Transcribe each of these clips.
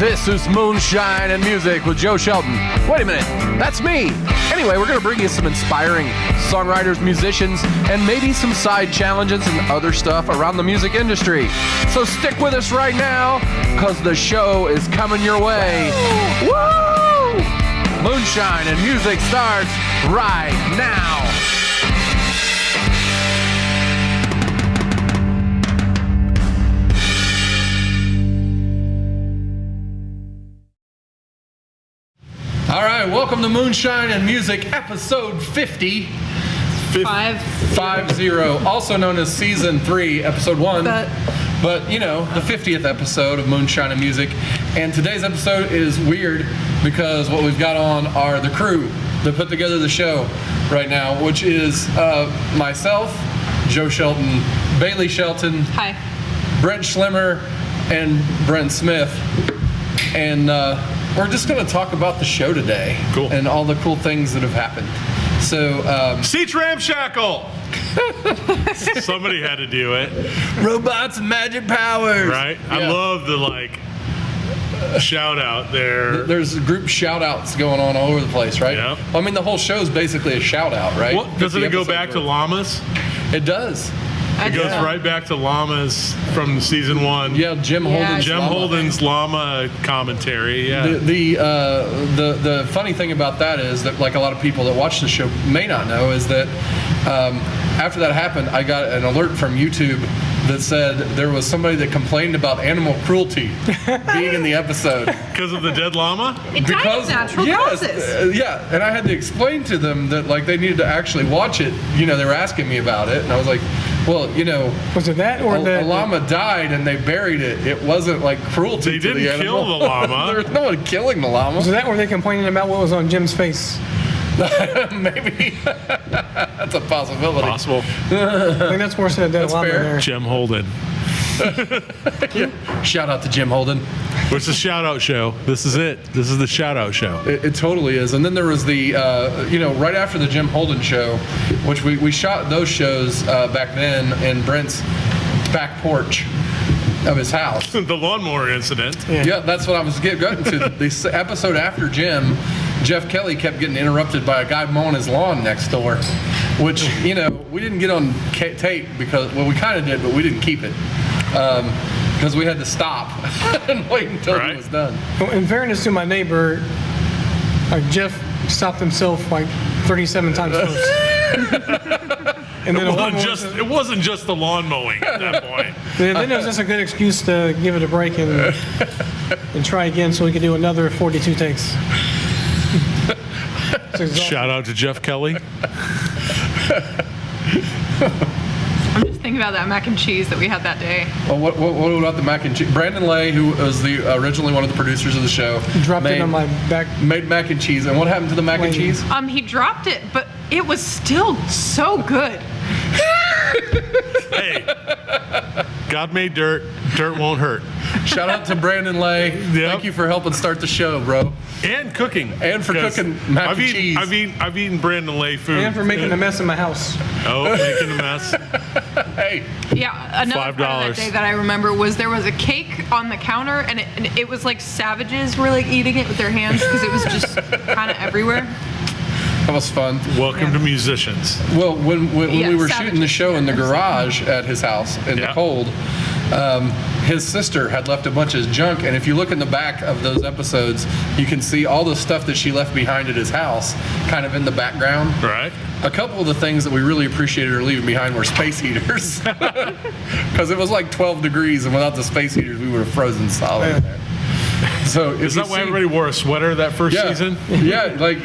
This is Moonshine and Music with Joe Shelton. Wait a minute, that's me. Anyway, we're going to bring you some inspiring songwriters, musicians, and maybe some side challenges and other stuff around the music industry. So stick with us right now, because the show is coming your way. Woo! Moonshine and Music starts right now. All right, welcome to Moonshine and Music, episode 50. 50, also known as season 3, episode 1. But you know, the 50th episode of Moonshine and Music. And today's episode is weird because what we've got on are the crew that put together the show right now, which is myself, Joe Shelton, Bailey Shelton, hi, Brent Schlimmer, and Brent Smith. And we're just going to talk about the show today. Cool. And all the cool things that have happened. So, Seats ramshackle! Somebody had to do it. Robots and magic powers. Right? Yeah. I love the, shout out there. There's group shout outs going on all over the place, right? Yeah. Well, I mean, the whole show is basically a shout out, right? Well, doesn't it go back to llamas? It does. It goes right back to llamas from season 1. Yeah, Jim Holden's llama commentary. Yeah. The funny thing about that is that, like, a lot of people that watch the show may not know, is that after that happened, I got an alert from YouTube that said there was somebody that complained about animal cruelty being in the episode. Because of the dead llama? It died of natural causes. Yeah, and I had to explain to them that, like, they needed to actually watch it. You know, they were asking me about it, and I was like, well, you know, was it that or a llama died and they buried it? It wasn't like cruelty to the animal. They didn't kill the llama. There was no one killing the llama. Was it that or were they complaining about what was on Jim's face? Maybe. That's a possibility. Possible. I think that's worse than a dead llama there. Jim Holden. Shout out to Jim Holden. It's a shout out show. This is it. This is the shout out show. It totally is. And then there was the, right after the Jim Holden show, which we shot those shows back then in Brent's back porch of his house. The Lawnmower Incident. Yeah, that's what I was getting to. The episode after Jim, Jeff Kelly kept getting interrupted by a guy mowing his lawn next door, which, you know, we didn't get on tape because, well, we kind of did, but we didn't keep it because we had to stop and wait until he was done. Well, in fairness to my neighbor, Jeff stopped himself like 37 times first. And then it wasn't just the lawn mowing at that point. Then it was just a good excuse to give it a break and try again so we could do another 42 takes. Shout out to Jeff Kelly. I'm just thinking about that mac and cheese that we had that day. Well, what about the mac and cheese? Brandon Lay, who was originally one of the producers of the show, dropped it on my back. Made mac and cheese. And what happened to the mac and cheese? He dropped it, but it was still so good. Hey, God made dirt. Dirt won't hurt. Shout out to Brandon Lay. Yep. Thank you for helping start the show, bro. And cooking. And for cooking mac and cheese. I've eaten Brandon Lay food. And for making a mess in my house. Oh, making a mess. Hey. Yeah, another part of that day that I remember was there was a cake on the counter, and it was like savages were like eating it with their hands because it was just kind of everywhere. That was fun. Welcome to musicians. Well, when we were shooting the show in the garage at his house in the cold, his sister had left a bunch of junk, and if you look in the back of those episodes, you can see all the stuff that she left behind at his house kind of in the background. Right. A couple of the things that we really appreciated her leaving behind were space heaters. Because it was like 12 degrees, and without the space heaters, we would have frozen solid in there. So is that why everybody wore a sweater that first season? Yeah, like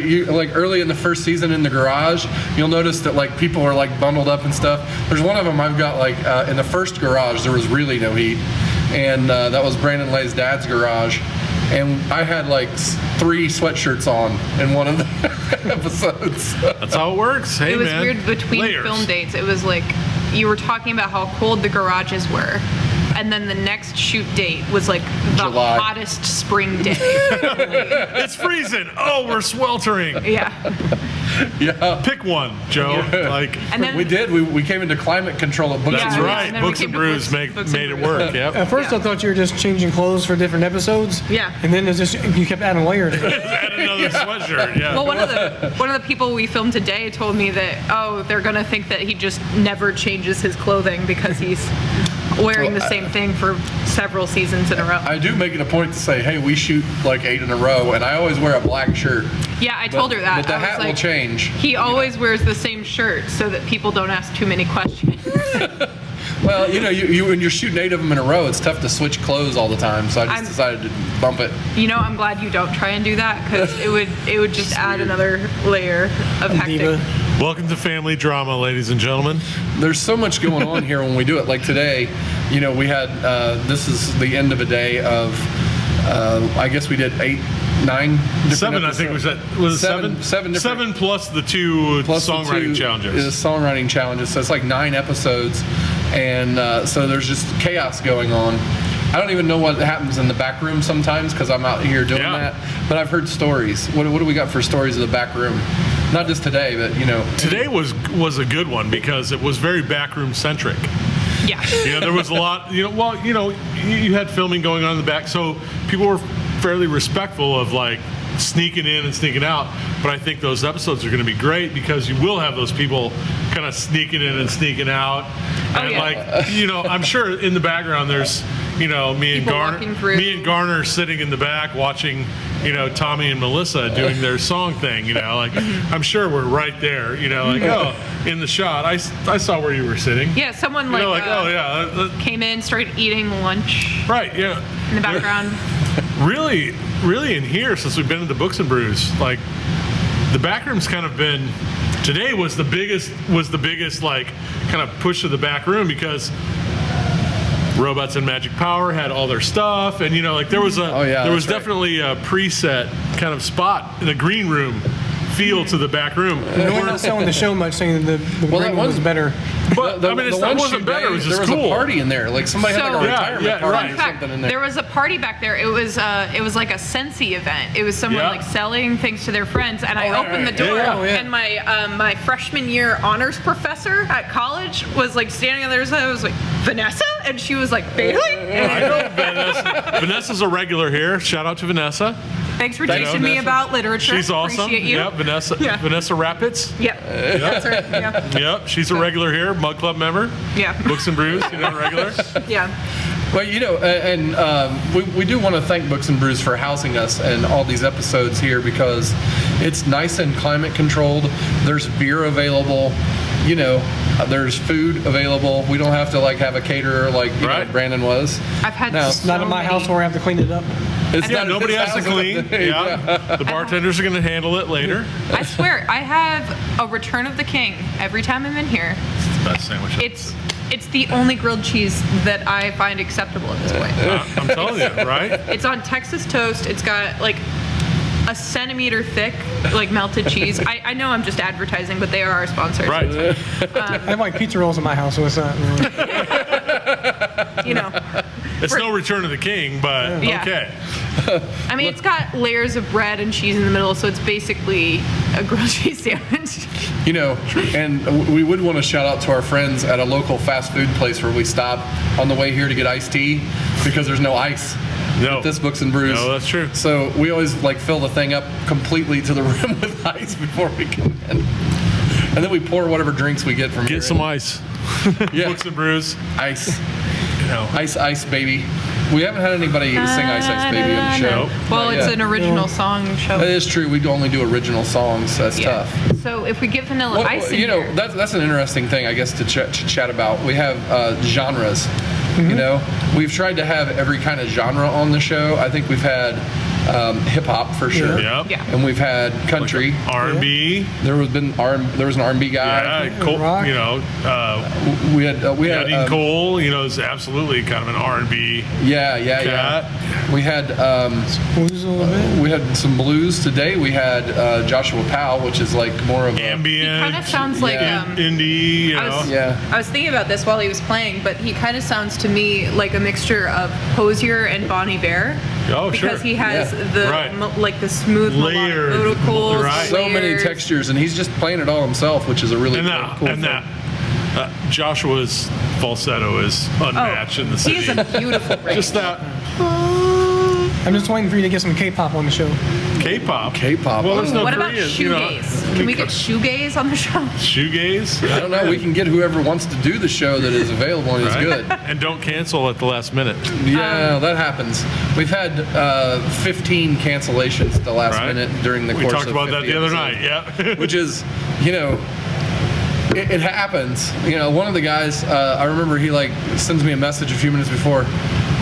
early in the first season in the garage, you'll notice that like people are like bundled up and stuff. There's one of them I've got like in the first garage there was really no heat, and that was Brandon Lay's dad's garage, and I had like 3 sweatshirts on in one of the episodes. That's how it works. Hey, it was man. weird between film dates. It was like you were talking about how cold the garages were. And then the next shoot date was like the July. hottest spring day. It's freezing. Oh, we're sweltering. Yeah. Yeah. Pick one, Joe. Like, And then We did. We came into climate control at Books that's and Brews. right. and then we Books came and to Brews Books made and it work. Yep. At first, I thought you were just changing clothes for different episodes. Yeah. And then it's just you kept adding layers. Add another sweatshirt. Yeah. Well, one of the people we filmed today told me that they're gonna think that he just never changes his clothing because he's wearing the same thing for several seasons in a row. I do make it a point to say, hey, we shoot like 8 in a row, and I always wear a black shirt. Yeah, I told her that. But the I was hat like, will change. He always wears the same shirt so that people don't ask too many questions. Well, you when you're shooting 8 of them in a row, it's tough to switch clothes all the time. So I just decided to bump it. I'm glad you don't try and do that because it would just add another layer of hectic. Diva. Welcome to family drama, ladies and gentlemen. There's so much going on here when we do it. Like today, we had this is the end of a day of I guess we did 8, 9 different 7, I think was it 7? 7 different 7 plus the 2 plus the songwriting 2 challenges. is songwriting challenges. So it's like 9 episodes, and so there's just chaos going on. I don't even know what happens in the back room sometimes because I'm out here doing that. But I've heard stories. What do we got for stories of the back room? Not just today, but Today was a good one because it was very backroom centric. Yeah. There was a lot. You had filming going on in the back, so people were fairly respectful of like sneaking in and sneaking out. But I think those episodes are going to be great because you will have those people kind of sneaking in and sneaking out, and I'm sure in the background there's me and Garner sitting in the back watching Tommy and Melissa doing their song thing. I'm sure we're right there. In the shot, I saw where you were sitting. Yeah, someone came in, started eating lunch. Right. Yeah. In the background. Really in here since we've been to the Books and Brews, like the back room's kind of been. Today was the biggest like kind of push to the back room because Robots and Magic Power had all their stuff, and there was definitely a preset kind of spot in the green room feel to the back room. We're not selling the show much, saying the green one was better. But it wasn't better. It was just there was cool. a party in there. Like somebody had like a retirement party or something in there. There was a party back there. It was like a Scentsy event. It was someone like selling things to their friends, and I opened the door, and my freshman year honors professor at college was like standing on the other side. I was like, Vanessa, and she was like, Bailey. I know Vanessa. Vanessa's a regular here. Shout out to Vanessa. Thanks for teaching me about literature. She's awesome. Appreciate you. Yep, Vanessa. Yeah. Vanessa Rapids. Yep. That's her. Yeah. Yep, she's a regular here, Mug Club member. Yeah. Books and Brews, regular. Yeah. Well, we do want to thank Books and Brews for housing us and all these episodes here because it's nice and climate controlled. There's beer available. There's food available. We don't have to have a caterer like Brandon was. I've had It's not in my house where I have to clean it up. Nobody has to clean. Yeah. The bartenders are going to handle it later. I swear, I have a Return of the King every time I'm in here. It's the best sandwich. It's the only grilled cheese that I find acceptable at this point. I'm telling you, right? It's on Texas toast. It's got a centimeter thick, melted cheese. I know I'm just advertising, but they are our sponsors. Right. I have pizza rolls in my house, so it's not It's no Return of the King, but okay. I mean, it's got layers of bread and cheese in the middle, so it's basically a grilled cheese sandwich. And we would want to shout out to our friends at a local fast food place where we stop on the way here to get iced tea because there's no ice. No. At this Books and Brews. No, that's true. So we always fill the thing up completely to the rim with ice before we get in. And then we pour whatever drinks we get from here. Get some ice. Yeah. Books and Brews. Ice. Ice, baby. We haven't had anybody sing Ice, Ice, Baby on the show. Well, it's an original song show. That is true. We only do original songs. That's tough. So if we get Vanilla Ice in here. That's an interesting thing, I guess, to chat about. We have genres. We've tried to have every kind of genre on the show. I think we've had hip hop for sure. Yep. Yeah. And we've had country. R&B. There was an R&B guy. Yeah, Cole, rock. We had Dean Cole, is absolutely kind of an R&B yeah. cat. We had blues a little bit. we had some blues today. We had Joshua Powell, which is more of ambient. He kind of sounds like indie, I was thinking about this while he was playing, but he kind of sounds to me like a mixture of Hozier and Bon Iver. Oh, sure. Because he has Right. like the smooth Layered, melodic vocals. right. So many layers. textures, and he's just playing it all himself, which is a really cool and thing. Joshua's falsetto is unmatched in the city. He has a beautiful range. Just that I'm just waiting for you to get some K-pop on the show. K-pop. K-pop. Well, there's no What about Korean, you know. shoegaze? Can we get shoegaze on the show? Shoegaze? I don't know. We can get whoever wants to do the show that is available and is Right. good. And don't cancel at the last minute. Yeah, that happens. We've had 15 cancellations at the last Right. minute during the We course talked of about that 50 the other episodes. night, yeah. Which is, it happens. One of the guys, I remember he sends me a message a few minutes before,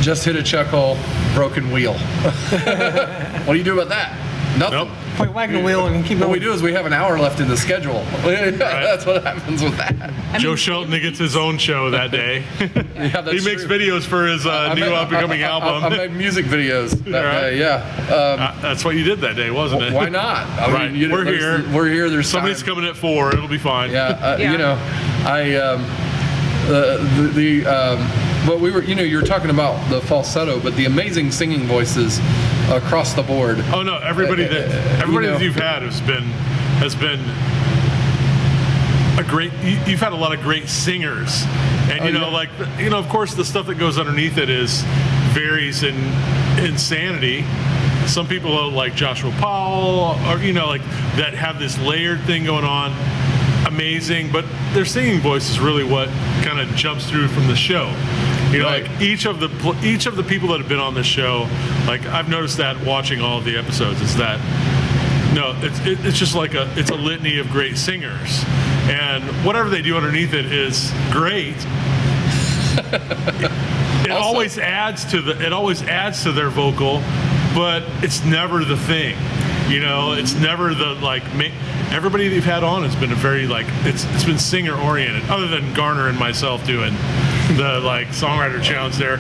just hit a chuck hole, broken wheel. What do you do about that? Nothing. Nope. Point wagon the wheel and keep What going. we do is we have an hour left in the schedule. That's what happens with that. Joe Shelton gets his own show that day. Yeah, that's He makes true. videos for his new up-and-coming album. I made music videos that Right. day, yeah. That's what you did that day, wasn't it? Why not? I Right. We're here. We're here. There's Somebody's time. coming at 4. It'll be fine. Yeah, Yeah. but we were, you were talking about the falsetto, but the amazing singing voices across the board. Oh no! Everybody that you've had has been a great. You've had a lot of great singers, and of course, the stuff that goes underneath it varies in insanity. Some people like Joshua Powell, or that have this layered thing going on. Amazing, but their singing voice is really what kind of jumps through from the show. Right. Like each of the people that have been on this show, like I've noticed that watching all of the episodes, is that it's just like it's a litany of great singers, and whatever they do underneath it is great. It always adds to their vocal, but it's never the thing. It's never the everybody that you've had on has been a very it's been singer oriented, other than Garner and myself doing the songwriter challenge there.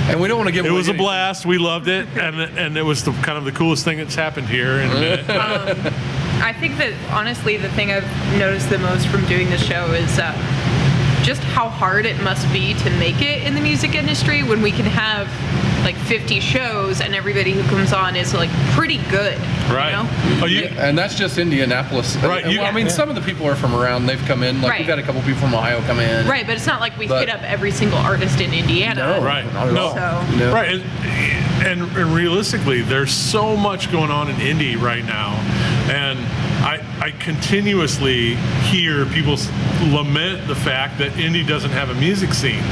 And we don't want to give It away was a anything. blast. We loved it, and it was kind of the coolest thing that's happened here in a minute. I think that honestly, the thing I've noticed the most from doing the show is just how hard it must be to make it in the music industry when we can have 50 shows and everybody who comes on is pretty good. Right. Oh, And that's just Indianapolis. Right, And, some of the people are from around. They've come in. Right. We've had a couple people from Ohio come in. Right, but it's not like we But- hit up every single artist in Indiana. No, Right. not at all. So- No. Right, and realistically, there's so much going on in indie right now, and I continuously hear people lament the fact that indie doesn't have a music scene.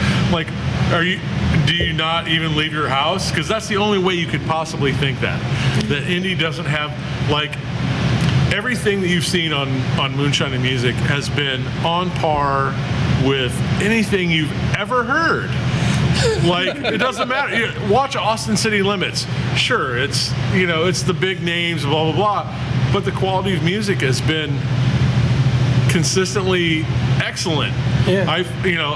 Do you not even leave your house? Because that's the only way you could possibly think that indie doesn't have everything that you've seen on Moonshine and Music has been on par with anything you've ever heard. It doesn't matter. Watch Austin City Limits. Sure, it's the big names, blah blah blah, but the quality of music has been consistently excellent. Yeah.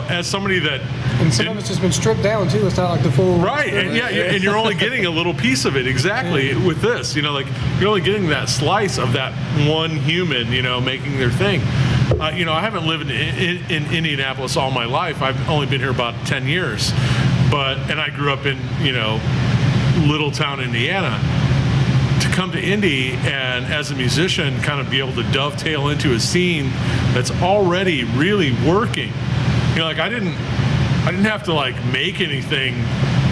As somebody that And some of it's just been stripped down too. It's not like the full. right, and and you're only getting a little piece of it exactly with this. You're only getting that slice of that one human, making their thing. I haven't lived in Indianapolis all my life. I've only been here about 10 years, and I grew up in little town Indiana. To come to Indy and as a musician kind of be able to dovetail into a scene that's already really working. I didn't have to make anything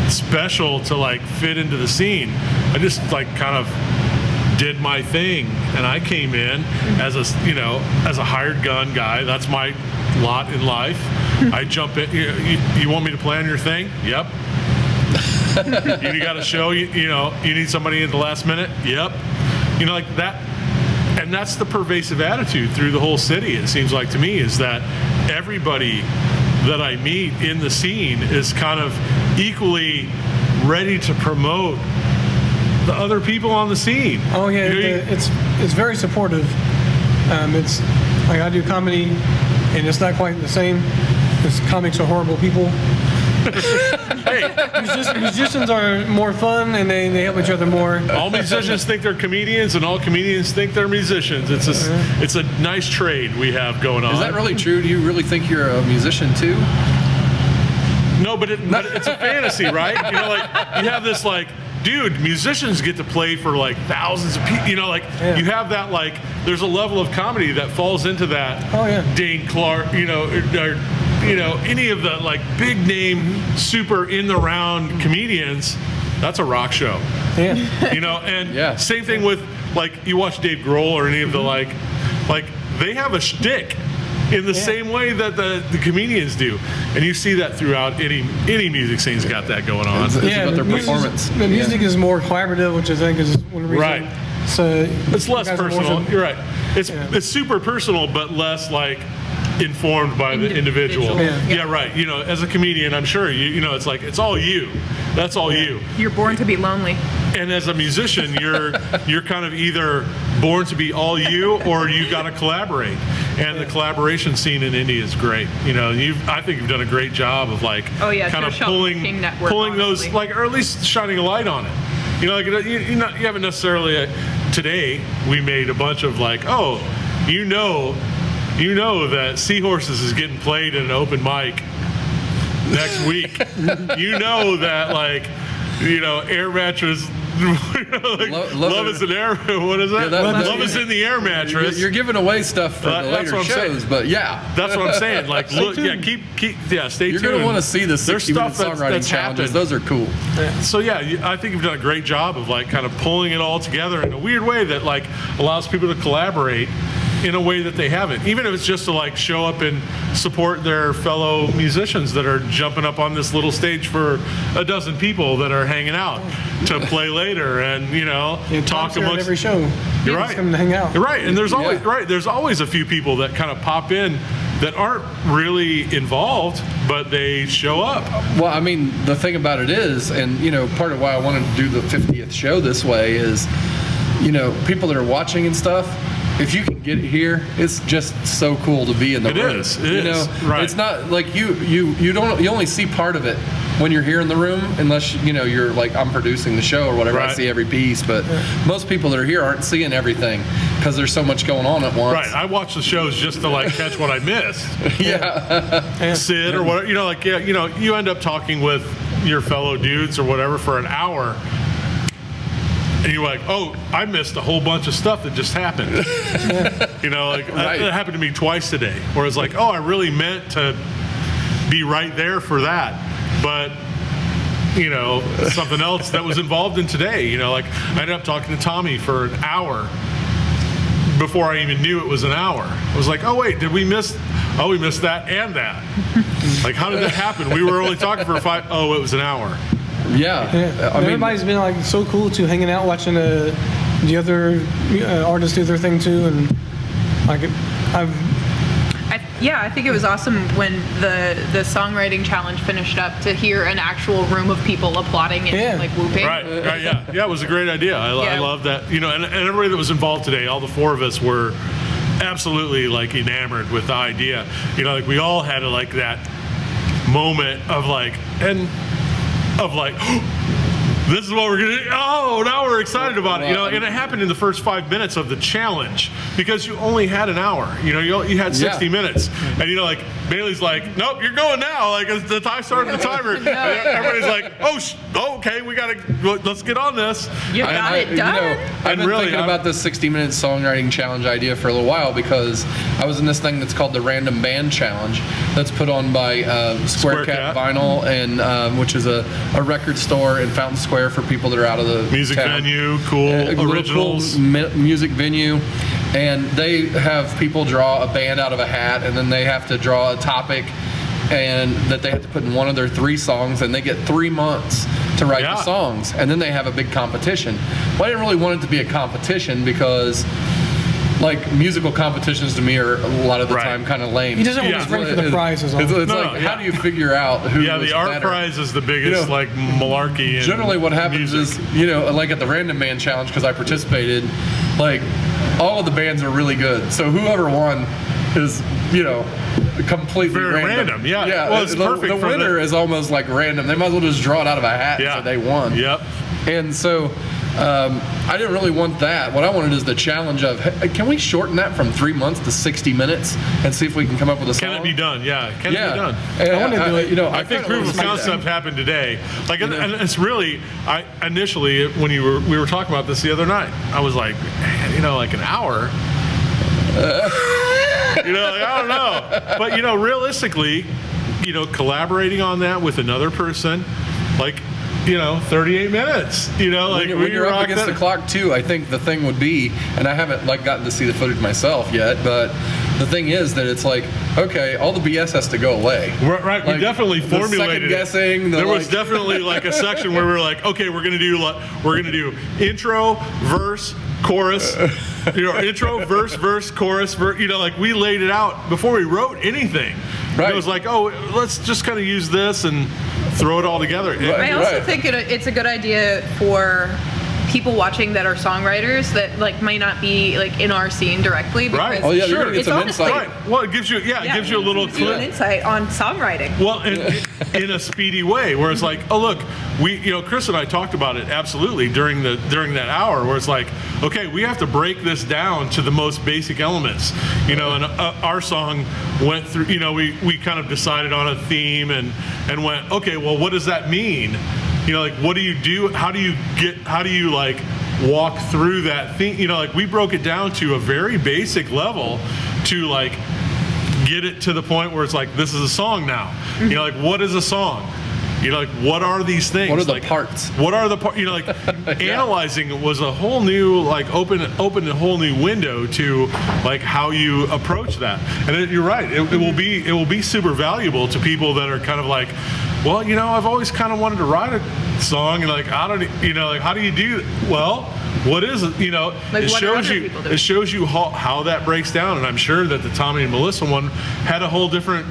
special to fit into the scene. I just kind of did my thing, and I came in as a hired gun guy. That's my lot in life. I jump in. You want me to play on your thing? Yep. You got a show. You need somebody at the last minute. Yep. That, and that's the pervasive attitude through the whole city. It seems like to me is that everybody that I meet in the scene is kind of equally ready to promote the other people on the scene. Oh yeah, it's very supportive. It's I do comedy, and it's not quite the same because comics are horrible people. Hey, Musicians are more fun, and they help each other more. all musicians think they're comedians, and all comedians think they're musicians. It's a nice trade we have going on. Is that really true? Do you really think you're a musician too? No, but it's a fantasy, right? You know, like you have this like, dude, musicians get to play for like thousands of people. You know, like you have that like. There's a level of comedy that falls into that. Oh yeah. Dane Clark, you know, or any of the like big name, super in the round comedians. That's a rock show. Yeah. You know, and same thing with like you watch Dave Grohl or any of the like they have a shtick in the same way that the comedians do, and you see that throughout any music scene's got that going on. It's about their performance. The music is more collaborative, which I think is one of the reasons. Right. So it's less personal. You're right. It's super personal, but less like informed by the individual. Yeah, right. You know, as a comedian, I'm sure you know it's like it's all you. That's all you. You're born to be lonely. And as a musician, you're kind of either born to be all you or you got to collaborate. And the collaboration scene in India is great. You know, I think you've done a great job of like kind of pulling those like, or at least shining a light on it. You know, like you haven't necessarily today. We made a bunch of like, you know that Seahorses is getting played in an open mic next week. You know that like, Air Mattress. Like, love is an air. What is that? Love is in the air mattress. You're giving away stuff for the later shows, but that's what I'm saying. Like, look, stay tuned. You're gonna want to see the 60-minute songwriting challenges. Those are cool. So I think you've done a great job of like kind of pulling it all together in a weird way that like allows people to collaborate in a way that they haven't, even if it's just to like show up and support their fellow musicians that are jumping up on this little stage for a dozen people that are hanging out to play later and talk amongst every show. You're right. Come to hang out. You're right, and there's always there's always a few people that kind of pop in that aren't really involved, but they show up. Well, I mean, the thing about it is, and part of why I wanted to do the 50th show this way is, people that are watching and stuff. If you can get it here, it's just so cool to be in the room. It is. Right. It's not like you only see part of it when you're here in the room, unless you're like I'm producing the show or whatever. Right. I see every piece, but most people that are here aren't seeing everything because there's so much going on at once. Right. I watch the shows just to like catch what I missed. Sid or whatever. You end up talking with your fellow dudes or whatever for an hour. And you're like, I missed a whole bunch of stuff that just happened. That happened to me twice today. Where it's like, I really meant to be right there for that. But, something else that was involved in today. Like I ended up talking to Tommy for an hour before I even knew it was an hour. I was like, wait, did we miss? We missed that and that. Like, how did that happen? We were only talking for 5. It was an hour. Yeah. Everybody's been like so cool too, hanging out, watching the other artists do their thing too, and like I think it was awesome when the songwriting challenge finished up to hear an actual room of people applauding and like whooping. Right. Yeah. It was a great idea. I love that. And everybody that was involved today, all the 4 of us were absolutely like enamored with the idea. Like we all had like that moment of like this is what we're gonna do. Now we're excited about it. And it happened in the first 5 minutes of the challenge because you only had an hour. You had 60 minutes, and like Bailey's like, nope, you're going now. Like as the time started the timer, everybody's like, okay, let's get on this. You got it done. I've been thinking about this 60-minute songwriting challenge idea for a little while because I was in this thing that's called the Random Band Challenge that's put on by Square Cat Vinyl, and which is a record store in Fountain Square for people that are out of the music venue, originals, cool music venue, and they have people draw a band out of a hat, and then they have to draw a topic, and that they have to put in one of their 3 songs, and they get 3 months to write the songs, and then they have a big competition. Well, I didn't really want it to be a competition because like musical competitions to me are a lot of the time kind of lame. He doesn't want to bring for the prizes. How do you figure out who? Yeah, the art prize is the biggest like malarkey. Generally, what happens is like at the Random Band Challenge, because I participated, like all of the bands are really good. So whoever won is completely very random. Yeah. Well, it's perfect. The winner is almost like random. They might as well just draw it out of a hat and say they won. Yep. And so I didn't really want that. What I wanted is the challenge of, hey, can we shorten that from 3 months to 60 minutes and see if we can come up with a song? Can it be done? Yeah, can it be done? And I want to do it. You know, I think proof of concept happened today. Like, and it's really, initially when we were talking about this the other night, I was like, man, you know, like an hour. You know, like, I don't know. But, you know, realistically, you know, collaborating on that with another person, like, you know, 38 minutes, you know, like when you're up against the clock too, I think the thing would be, and I haven't like gotten to see the footage myself yet, but the thing is that it's like, okay, all the BS has to go away. Right, like, we definitely formulated the guessing. There was definitely like a section where we were like, okay, we're gonna do intro, verse, chorus, you know, intro, verse, chorus, you know, like we laid it out before we wrote anything. Right. It was like, oh, let's just kind of use this and throw it all together. I also think it's a good idea for people watching that are songwriters that like might not be like in our scene directly. Because right. Oh yeah, sure. It's honestly, right. Well, it gives you, it gives you a little an insight on songwriting. Well, in a speedy way, where it's like, oh look, Chris and I talked about it absolutely during that hour, where it's like, okay, we have to break this down to the most basic elements, you know, and our song went through, you know, we kind of decided on a theme and went, okay, well, what does that mean? You know, like, what do you do? How do you like walk through that thing? You know, like we broke it down to a very basic level to like get it to the point where it's like, this is a song now. Mm-hmm. You know, like, what is a song? You know, like, what are these things? What are the like, parts? What are the parts? You know, like, analyzing was a whole new, like, open a whole new window to, like, how you approach that. And you're right. It will be super valuable to people that are kind of like, well, you know, I've always kind of wanted to write a song, and like, I don't, you know, like, how do you do? Well, what is it? You know, like, it shows you how that breaks down. And I'm sure that the Tommy and Melissa one had a whole different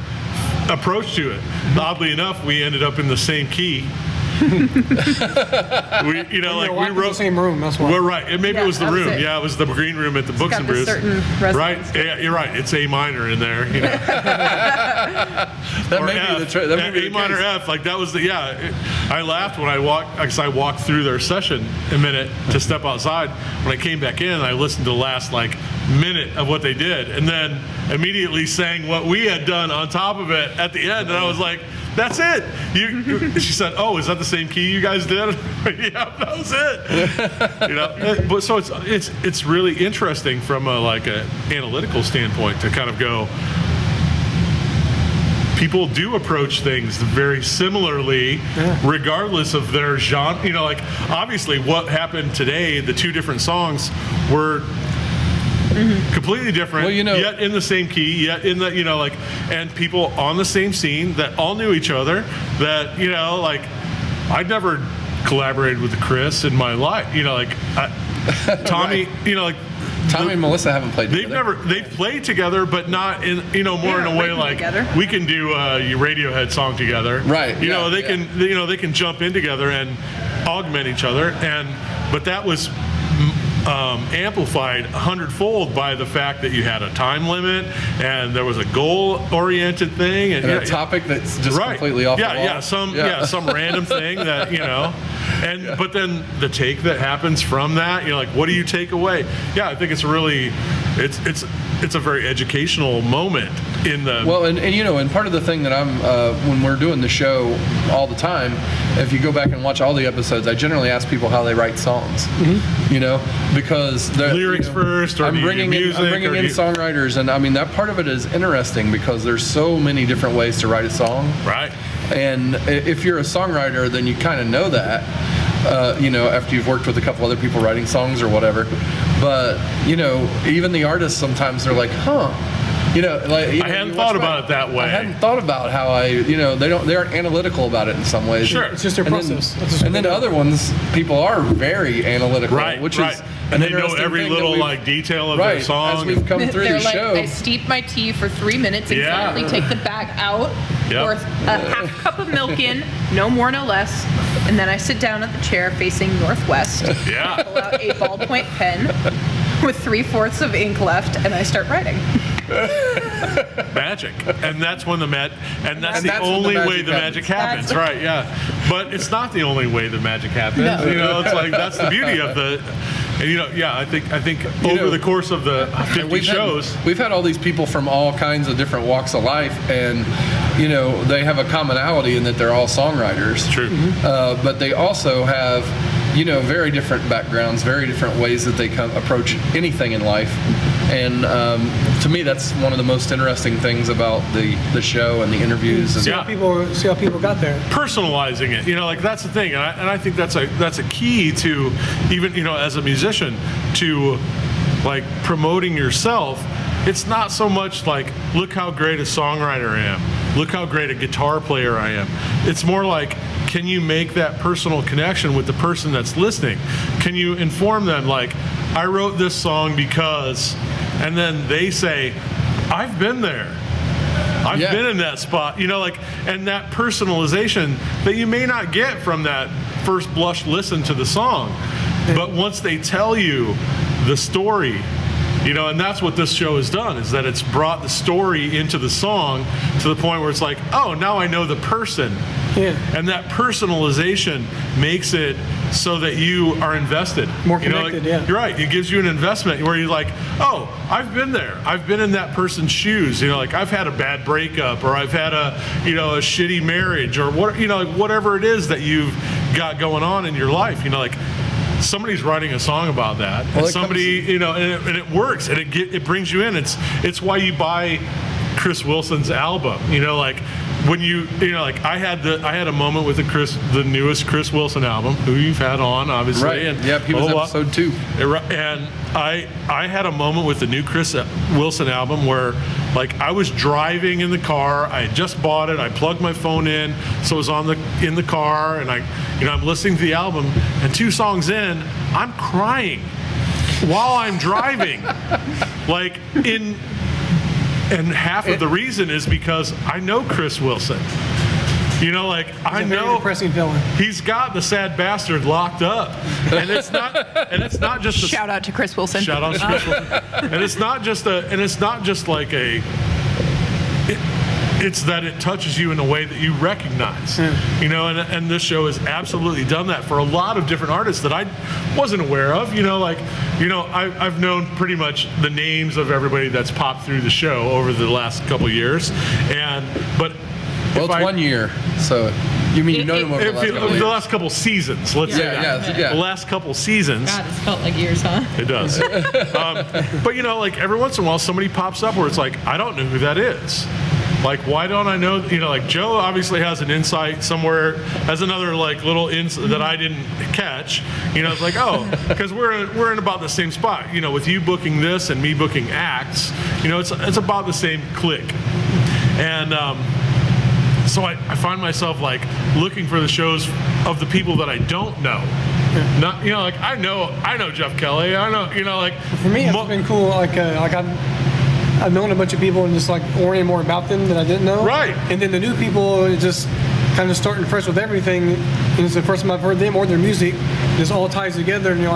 approach to it. Oddly enough, we ended up in the same key. We wrote the same room. That's why. We're right. Maybe it was the room. Yeah, it was the green room at the Books and Brews. Right. Yeah, you're right. It's A minor in there. You know. That may be A minor F. Like that was the I laughed when I walked through their session a minute to step outside. When I came back in, I listened to the last like minute of what they did, and then immediately sang what we had done on top of it at the end, and I was like, that's it. She said, "Oh, is that the same key you guys did?" Yeah, that was it. You know, but so it's really interesting from a analytical standpoint to kind of go. People do approach things very similarly, regardless of their genre. You know, like obviously what happened today, the two different songs were. Completely different, well, you know, yet in the same key, yet in the, you know, like, and people on the same scene that all knew each other, that, you know, like, I'd never collaborated with Chris in my life, you know, like, Tommy, right. You know, like, Tommy and Melissa haven't played together. They've played together, but not in, you know, more in a way like, together. We can do a Radiohead song together. Right. You know, they can jump in together and augment each other, but that was amplified 100-fold by the fact that you had a time limit and there was a goal-oriented thing and a topic that's just completely off the wall. Some random thing that, you know, but then the take that happens from that, you're like, what do you take away? Yeah, I think it's really it's a very educational moment in the and you know, and part of the thing that I'm when we're doing the show all the time, if you go back and watch all the episodes, I generally ask people how they write songs. You know, because the lyrics first, or I'm bringing in songwriters, and I mean that part of it is interesting because there's so many different ways to write a song. Right. And if you're a songwriter, then you kind of know that. You know, after you've worked with a couple other people writing songs or whatever. But, you know, even the artists sometimes they're like, you know, like I hadn't thought about it that way. I hadn't thought about how they aren't analytical about it in some ways. Sure. It's just their process. And then other ones, people are very analytical, which is and they know every little like detail of their song. As we've come through the show. I steep my tea for 3 minutes exactly, take the bag out, pour a half cup of milk in, no more, no less, and then I sit down at the chair facing northwest. Yeah. Pull out a ballpoint pen with 3/4 of ink left, and I start writing. magic, and that's when that's the only way the magic happens, right? Yeah, but it's not the only way the magic happens. No. You know, it's like that's the beauty of the. And I think over the course of the 50 shows, we've had all these people from all kinds of different walks of life, and they have a commonality in that they're all songwriters. True. But they also have very different backgrounds, very different ways that they approach anything in life. And to me, that's one of the most interesting things about the show and the interviews. And See how people got there. Personalizing it, that's the thing, and I think that's a key to even as a musician to like promoting yourself. It's not so much like, look how great a songwriter I am, look how great a guitar player I am. It's more like, can you make that personal connection with the person that's listening? Can you inform them, like, I wrote this song because, and then they say, I've been there. I've been in that spot, and that personalization that you may not get from that first blush listen to the song. But once they tell you the story, and that's what this show has done, is that it's brought the story into the song to the point where it's like, oh, now I know the person. Yeah. And that personalization makes it so that you are invested. More connected, yeah. You're right. It gives you an investment where you're like, oh, I've been there. I've been in that person's shoes. I've had a bad breakup, or I've had a shitty marriage, or whatever it is that you've got going on in your life. Somebody's writing a song about that, and somebody, and it works, and it brings you in. It's why you buy Chris Wilson's album. When I had a moment with the newest Chris Wilson album, who you've had on, obviously. Right. And yep. He was episode 2. And I had a moment with the new Chris Wilson album where, like, I was driving in the car. I had just bought it. I plugged my phone in, so it was in the car, and I'm listening to the album. And 2 songs in, I'm crying while I'm driving, And half of the reason is because I know Chris Wilson. I know depressing villain. He's got the sad bastard locked up, and it's not just shout out to Chris Wilson. Shout out to Chris Wilson. And it's not just like it's that it touches you in a way that you recognize, and this show has absolutely done that for a lot of different artists that I wasn't aware of. I've known pretty much the names of everybody that's popped through the show over the last couple years, but it's 1 year, so you mean know them over the last couple seasons? Let's say that. Yeah. The last couple seasons. God, it's felt like years, huh? It does. But every once in a while, somebody pops up where it's like, I don't know who that is. Like, why don't I know? Joe obviously has an insight somewhere, has another little insight that I didn't catch. It's like, oh, because we're in about the same spot. With you booking this and me booking acts, it's about the same click. And so I find myself looking for the shows of the people that I don't know. Not I know Jeff Kelly. I know For me, it's been cool. I've known a bunch of people and just oriented more about them that I didn't know. Right. And then the new people, it just kind of starting fresh with everything. And it's the first time I've heard them or their music. This all ties together, and you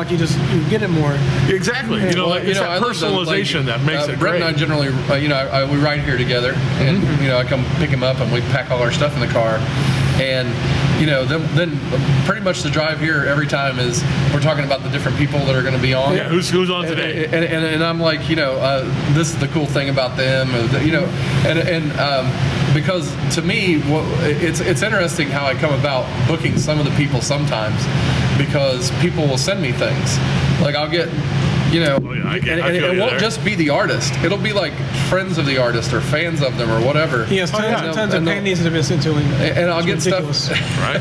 get it more. Exactly. It's that personalization that makes it Brett great. and I generally, we ride here together, and I come pick him up, and we pack all our stuff in the car, and then pretty much the drive here every time is we're talking about the different people that are going to be on. Yeah, who's on today? And I'm like, this is the cool thing about them, because to me, it's interesting how I come about booking some of the people sometimes, because people will send me things. I'll get, it won't just be the artist. It'll be friends of the artist or fans of them or whatever. He has tons of panties that have been sent to him. And I'll get ridiculous stuff. Right?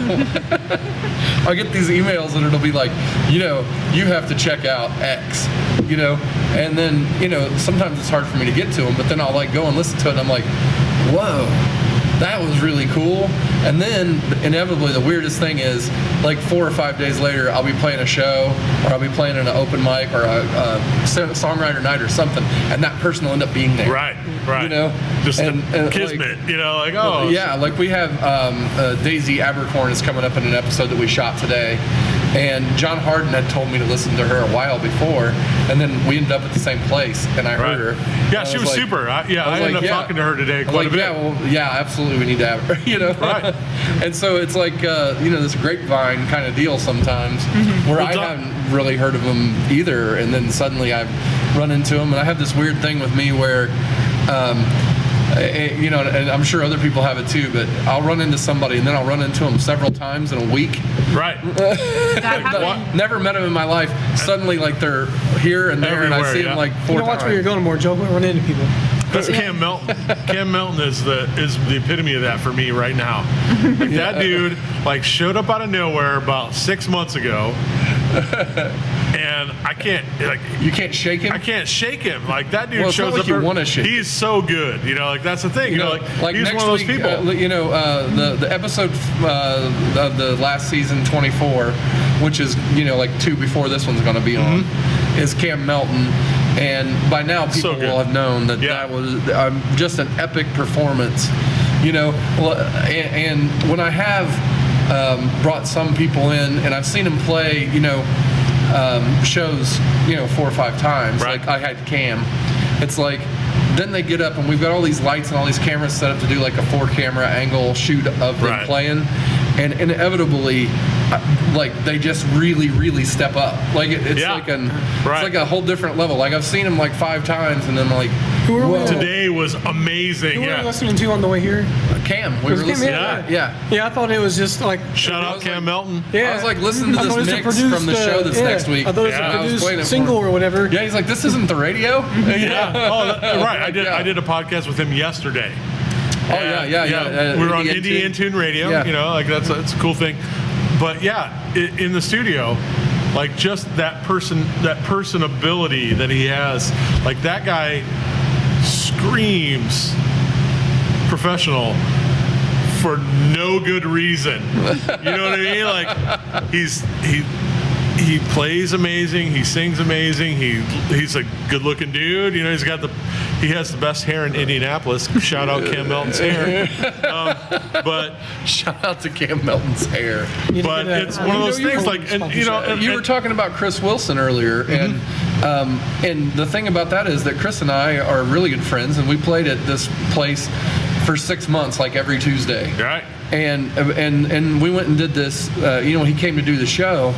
I'll get these emails and it'll be like, you have to check out X, and then, sometimes it's hard for me to get to them, but then I'll go and listen to it and I'm like, whoa, that was really cool. And then inevitably the weirdest thing is 4 or 5 days later I'll be playing a show, or I'll be playing an open mic or a songwriter night or something, and that person will end up being there. Right. Just and kismet, Yeah, we have Daisy Abercorn is coming up in an episode that we shot today, And John Harden had told me to listen to her a while before, and then we ended up at the same place, and I heard her. Yeah, she was super. I ended up talking to her today quite a bit. Yeah, absolutely, we need to have her, Right. And so it's like, this grapevine kind of deal sometimes, where I haven't really heard of them either, and then suddenly I've run into them, and I have this weird thing with me where, and I'm sure other people have it too, but I'll run into somebody and then I'll run into them several times in a week. Right. Never met them in my life. Suddenly, like, they're here and there, and I see them like 4 times. Watch where you're going more, Joe. Run into people. That's Cam Melton. Cam Melton is the epitome of that for me right now. Like, that dude showed up out of nowhere about 6 months ago. And I can't, you can't shake him. I can't shake him. Like, that dude shows up. You want to shake. He's so good. That's the thing. Like he's next one of those week, people. The episode of the last season 24, which is 2 before this one's going to be on, is Cam Melton. And by now people will have known that that was just an epic performance. And when I have brought some people in, and I've seen them play, shows, 4 or 5 times. Right. Like I had Cam. It's like, then they get up and we've got all these lights and all these cameras set up to do like a 4-camera angle shoot of them playing, and inevitably, they just really, really step up. Like it's like a whole different level. Like I've seen them 5 times, and then today was amazing. Who were we listening to on the way here? Cam. We were listening. Yeah. I thought it was just shout out Cam Melton. Yeah. I was listening to this mix from the show that's next week. I thought it was a single or whatever. Yeah, he's like, this isn't the radio. Right. I did a podcast with him yesterday. We were on Indie In Tune Radio. That's a cool thing. But in the studio, just that personability that he has, that guy screams professional for no good reason. You know what I mean? He plays amazing. He sings amazing. He's a good-looking dude. He has the best hair in Indianapolis. Shout out Cam Melton's hair. But shout out to Cam Melton's hair. But it's one of those things. You were talking about Chris Wilson earlier, and the thing about that is that Chris and I are really good friends, and we played at this place for 6 months, every Tuesday. Right. And we went and did this. He came to do the show,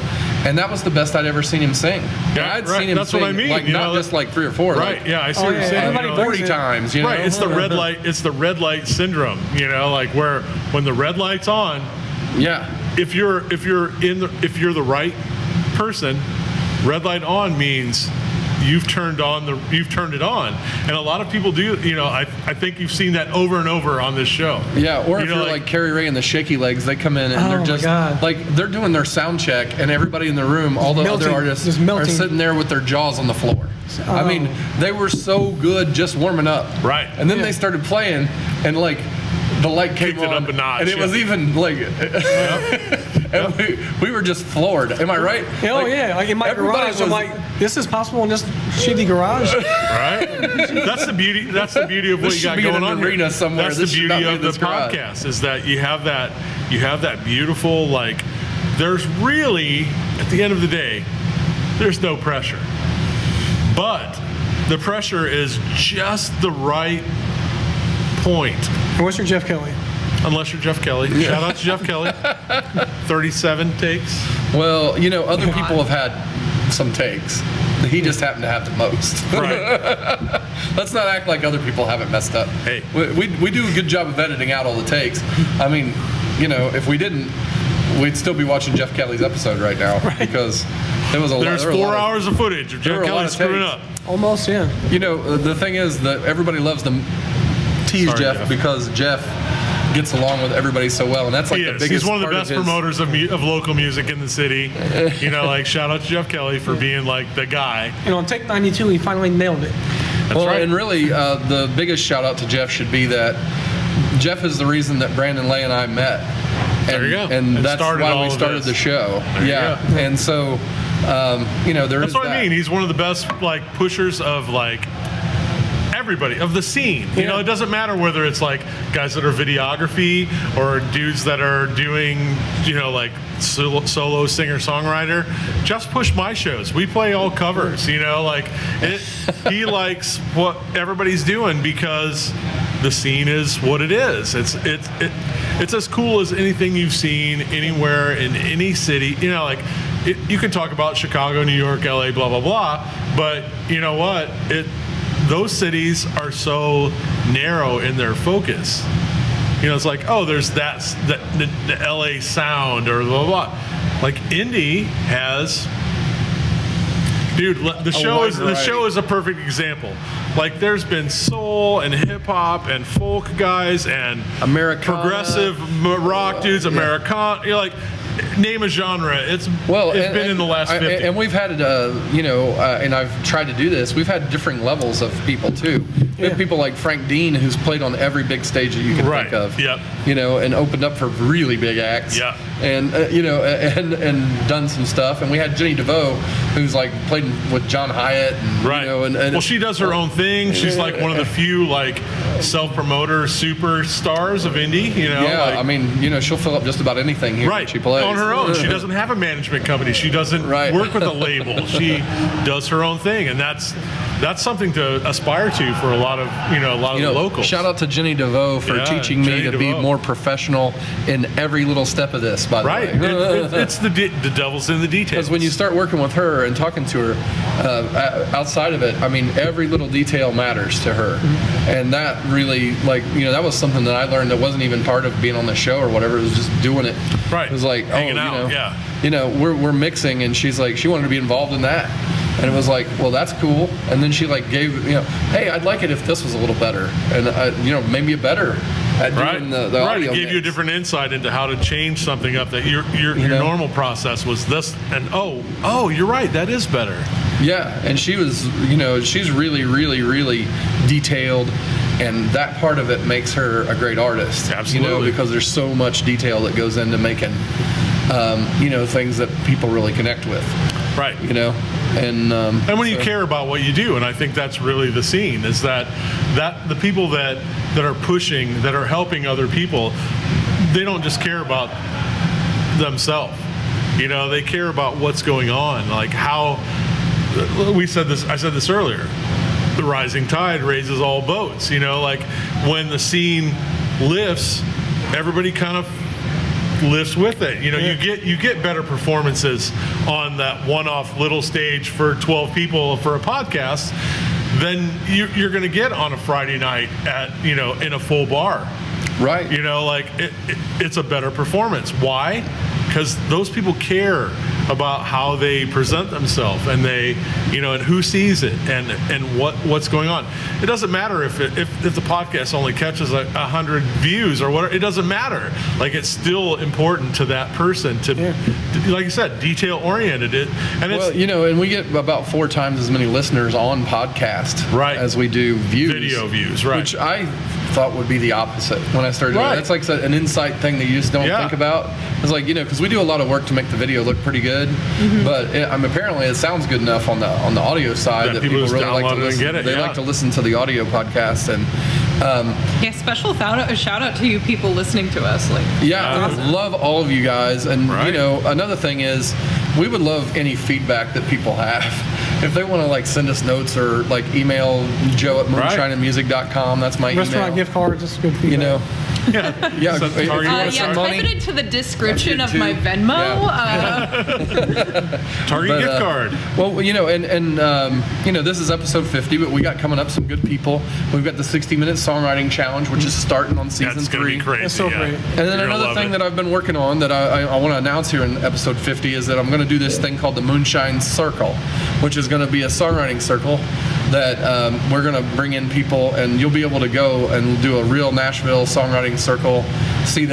and that was the best I'd ever seen him sing. Yeah, I'd seen him That's sing, what I mean. Not just 3 or 4. Right. I see what you're saying. 40 times. Right. It's the red light. It's the red light syndrome. Where when the red light's on. Yeah. If you're the right person, red light on means you've turned it on, and a lot of people do. I think you've seen that over and over on this show. Yeah, or if you're like Carrie Ray and the Shaky Legs, they come in and they're just they're doing their sound check, and everybody in the room, all the other artists are sitting there with their jaws on the floor. I mean, they were so good just warming up. Right. And then they started playing, and the light came Kicked it on, up a notch, and it was even and we were just floored. Am I right? In my garage, I'm like, this is possible in this shitty garage. Right. That's the beauty. That's the beauty of what you got going on. Arena somewhere. That's the beauty of the podcast is that you have that beautiful There's really, at the end of the day, there's no pressure, but the pressure is just the right point. And what's your Jeff Kelly? Unless you're Jeff Kelly. Yeah. Shout out to Jeff Kelly. 37 takes. Well, other people have had some takes. He just happened to have the most. Right. Let's not act like other people haven't messed up. Hey. We do a good job of editing out all the takes. I mean, if we didn't, we'd still be watching Jeff Kelly's episode right now because it was a lot. There's 4 hours of footage of Jeff Kelly screwing up. Almost, yeah. The thing is that everybody loves to tease Jeff because Jeff gets along with everybody so well, and that's the biggest. He's one of the part best promoters of local music in the city. Shout out to Jeff Kelly for being the guy. On Take 92, he finally nailed it. That's right. And really, the biggest shout out to Jeff should be that Jeff is the reason that Brandon Lay and I met. There you go. And that's why we started the show. And so, there that's what I mean. He's one of the best pushers of everything. everybody, of the scene. You know, it doesn't matter whether it's like guys that are videography or dudes that are doing, you know, like solo singer-songwriter. Just push my shows. We play all covers, you know, like he likes what everybody's doing because the scene is what it is. It's as cool as anything you've seen anywhere in any city. You know, like you can talk about Chicago, New York, LA, blah blah blah, but you know what? Those cities are so narrow in their focus. You know, it's like, oh, there's the LA sound or blah blah blah. Like Indie has. Dude, the show is a perfect example. Like, there's been soul and hip hop and folk guys and Americana, progressive rock dudes, Americana. You're like, name a genre. It's been in the last 50. And we've had, and I've tried to do this. We've had different levels of people too. We have people like Frank Dean, who's played on every big stage that you can think of. Yep. You know, and opened up for really big acts. Yeah. And and done some stuff. And we had Jenny DeVoe, who's like played with John Hyatt. And, right. You know, and well, she does her own thing. She's like one of the few like self-promoter superstars of indie. You know. Yeah. Like, I mean, you know, she'll fill up just about anything here that she plays on her own. She doesn't have a management company. She doesn't work with a label. She does her own thing, and that's something to aspire to for a lot of the locals. Shout out to Jenny DeVoe for teaching me to be more professional in every little step of this. By the way, it's the devil's in the details. Because when you start working with her and talking to her, outside of it, I mean, every little detail matters to her, and that really, like, you know, that was something that I learned that wasn't even part of being on the show or whatever. It was just doing it. Right. It was like, hanging out. You know, we're mixing, and she's like, she wanted to be involved in that. And it was like, well, that's cool. And then she like gave, you know, hey, I'd like it if this was a little better, and you know, maybe better at doing the audio. It gave you a different insight into how to change something up that your normal process was this, and oh, you're right, that is better. Yeah, and she was, you know, she's really, really, really detailed, and that part of it makes her a great artist. Absolutely. You know, because there's so much detail that goes into making, you know, things that people really connect with. Right. You know. And when you care about what you do, and I think that's really the scene, is that the people that are pushing, that are helping other people, they don't just care about themselves. You know, they care about what's going on, like how I said this earlier. The rising tide raises all boats. You know, like when the scene lifts, everybody kind of lifts with it. You know, you get better performances on that one-off little stage for 12 people for a podcast than you're going to get on a Friday night at, you know, in a full bar. Right. You know, like it's a better performance. Why? Because those people care about how they present themselves, and they, you know, and who sees it, and what's going on. It doesn't matter if the podcast only catches 100 views or whatever. It doesn't matter. Like, it's still important to that person to like you said, detail oriented it. And well, you know, and we get about 4 times as many listeners on podcast as we do views, video views, right? Which I thought would be the opposite when I started doing it. That's like an insight thing that you just don't think about. It's like, you know, because we do a lot of work to make the video look pretty good, but apparently it sounds good enough on the audio side that people really like to listen. They like to listen to the audio podcast, and special shout out to you people listening to us. Like, love all of you guys, and you know, another thing is, we would love any feedback that people have. If they want to like send us notes or like email Joe at moonshineandmusic.com, that's my restaurant email. Gift cards, that's good feedback. You know. Type it into the description of my Venmo. Target gift card. Well, you know, and you know, this is episode 50, but we got coming up some good people. We've got the 60-minute songwriting challenge, which is starting on season 3. That's gonna be crazy. That's so great. And then another thing that I've been working on that I want to announce here in episode 50 is that I'm going to do this thing called the Moonshine Circle, which is going to be a songwriting circle that we're going to bring in people, and you'll be able to go and do a real Nashville songwriting circle, see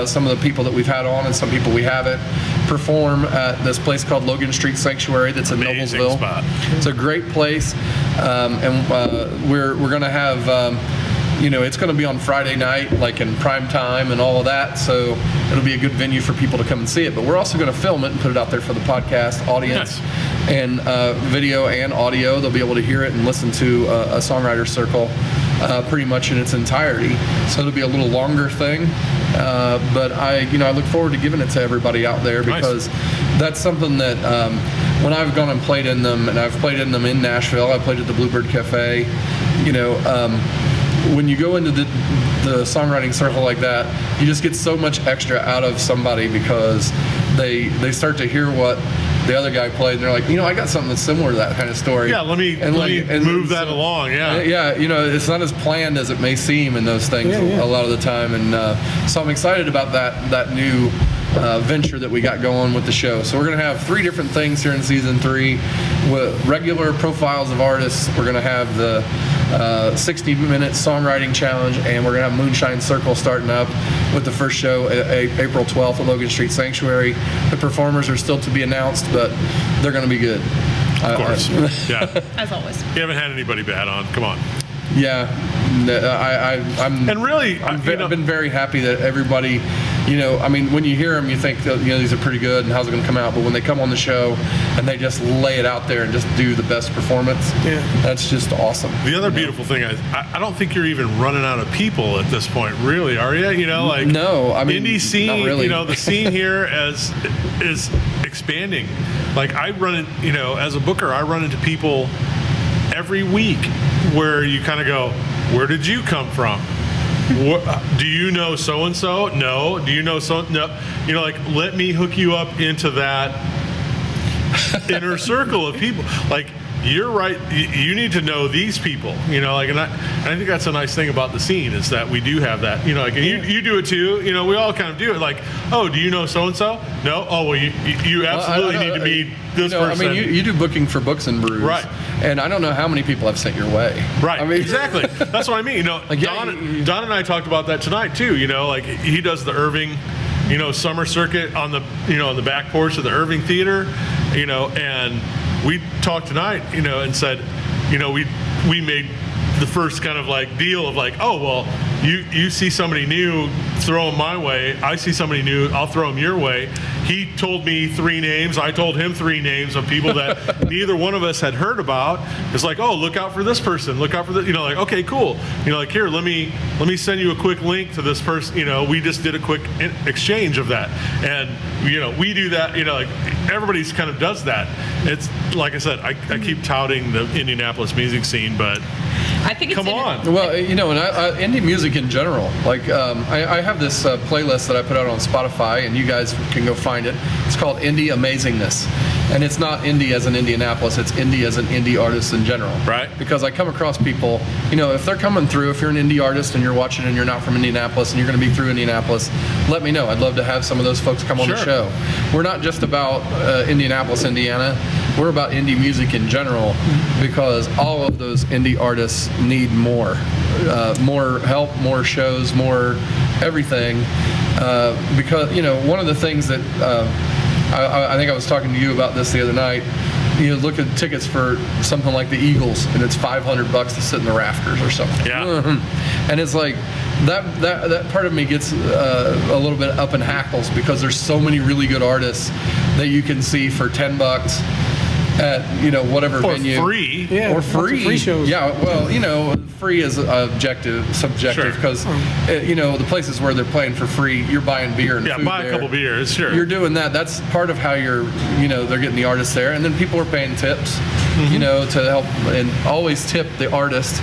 some of the people that we've had on and some people we haven't, perform at this place called Logan Street Sanctuary that's in Noblesville. Spot. It's a great place, and we're going to have you know, it's going to be on Friday night, like in prime time and all of that, so it'll be a good venue for people to come and see it. But we're also going to film it and put it out there for the podcast audience. and video and audio. They'll be able to hear it and listen to a Songwriter Circle pretty much in its entirety. So it'll be a little longer thing, but I look forward to giving it to everybody out there, because that's something that when I've gone and played in them, and I've played in them in Nashville, I played at the Bluebird Cafe, when you go into the songwriting circle like that, you just get so much extra out of somebody, because they start to hear what the other guy played, and they're like, I got something that's similar to that kind of story. Yeah, let me move that along. Yeah. Yeah, it's not as planned as it may seem in those things a lot of the time, and so I'm excited about that new venture that we got going with the show. So we're going to have 3 different things here in season 3 with regular profiles of artists. We're going to have the 60-minute songwriting challenge, and we're going to have Moonshine Circle starting up with the first show April 12th at Logan Street Sanctuary. The performers are still to be announced, but they're going to be good. Of course. Yeah. As always. You haven't had anybody bad on. Come on. Yeah. I've been very happy that everybody, when you hear them, you think that, these are pretty good and how's it going to come out? But when they come on the show and they just lay it out there and just do the best performance, that's just awesome. The other beautiful thing, I don't think you're even running out of people at this point, really, are you? No, indie scene, not really. The scene here is expanding. Like I run, as a booker, I run into people every week where you kind of go, where did you come from? What, do you know so-and-so? No. Do you know so? No. Let me hook you up into that inner circle of people. Like, you're right. You need to know these people, and I think that's a nice thing about the scene is that we do have that, and you do it too. We all kind of do it. Like, oh, do you know so-and-so? No. Oh, well, you absolutely need to meet this person. You do booking for Books and Brews. Right. And I don't know how many people I've sent your way. Right. Exactly. That's what I mean. Don and I talked about that tonight too. He does the Irving, summer circuit on the, on the back porch of the Irving Theater, and we talked tonight, and said, we made the first kind of like deal of like, oh, well, you see somebody new, throw them my way. I see somebody new, I'll throw them your way. He told me 3 names. I told him 3 names of people that neither one of us had heard about. It's like, oh, look out for this person. Look out for this. Okay, cool. Here, let me send you a quick link to this person. We just did a quick exchange of that, and we do that. Everybody's kind of does that. It's like I said, I keep touting the Indianapolis music scene, but I think it's come on. Well, and indie music in general. Like, I have this playlist that I put out on Spotify, and you guys can go find it. It's called Indie Amazingness. And it's not indie as in Indianapolis, it's indie as an indie artist in general. Right. Because I come across people, if they're coming through, if you're an indie artist and you're watching and you're not from Indianapolis and you're going to be through Indianapolis, let me know. I'd love to have some of those folks come on the show. We're not just about Indianapolis, Indiana. We're about indie music in general, because all of those indie artists need more help, more shows, more everything. Because one of the things that I think I was talking to you about this the other night. Look at tickets for something like the Eagles, and it's $500 to sit in the rafters or something. Yeah. And it's like that part of me gets a little bit up in hackles, because there's so many really good artists that you can see for $10 at whatever venue, free, or free. Free shows. Yeah, well, free is subjective, because the places where they're playing for free, you're buying beer and food buy there. A couple beers, sure. You're doing that. That's part of how they're getting the artists there, and then people are paying tips, to help, and always tip the artist.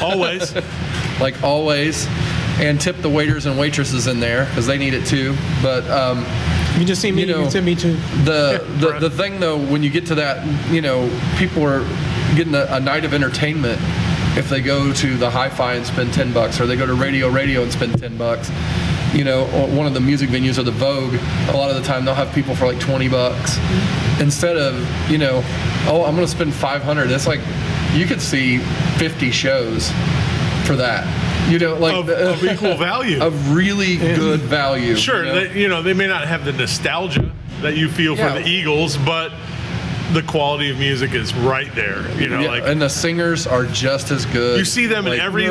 Always, like always, and tip the waiters and waitresses in there, because they need it too. But you just see me, you can tip me too. The thing though, when you get to that, people are getting a night of entertainment if they go to the Hi-Fi and spend $10, or they go to Radio and spend $10. Or one of the music venues or the Vogue, a lot of the time they'll have people for like $20 instead of, oh, I'm going to spend $500. It's like you could see 50 shows for that. Of equal value, of really good value. Sure, they may not have the nostalgia that you feel for the Eagles, but the quality of music is right there. And the singers are just as good. You see them in every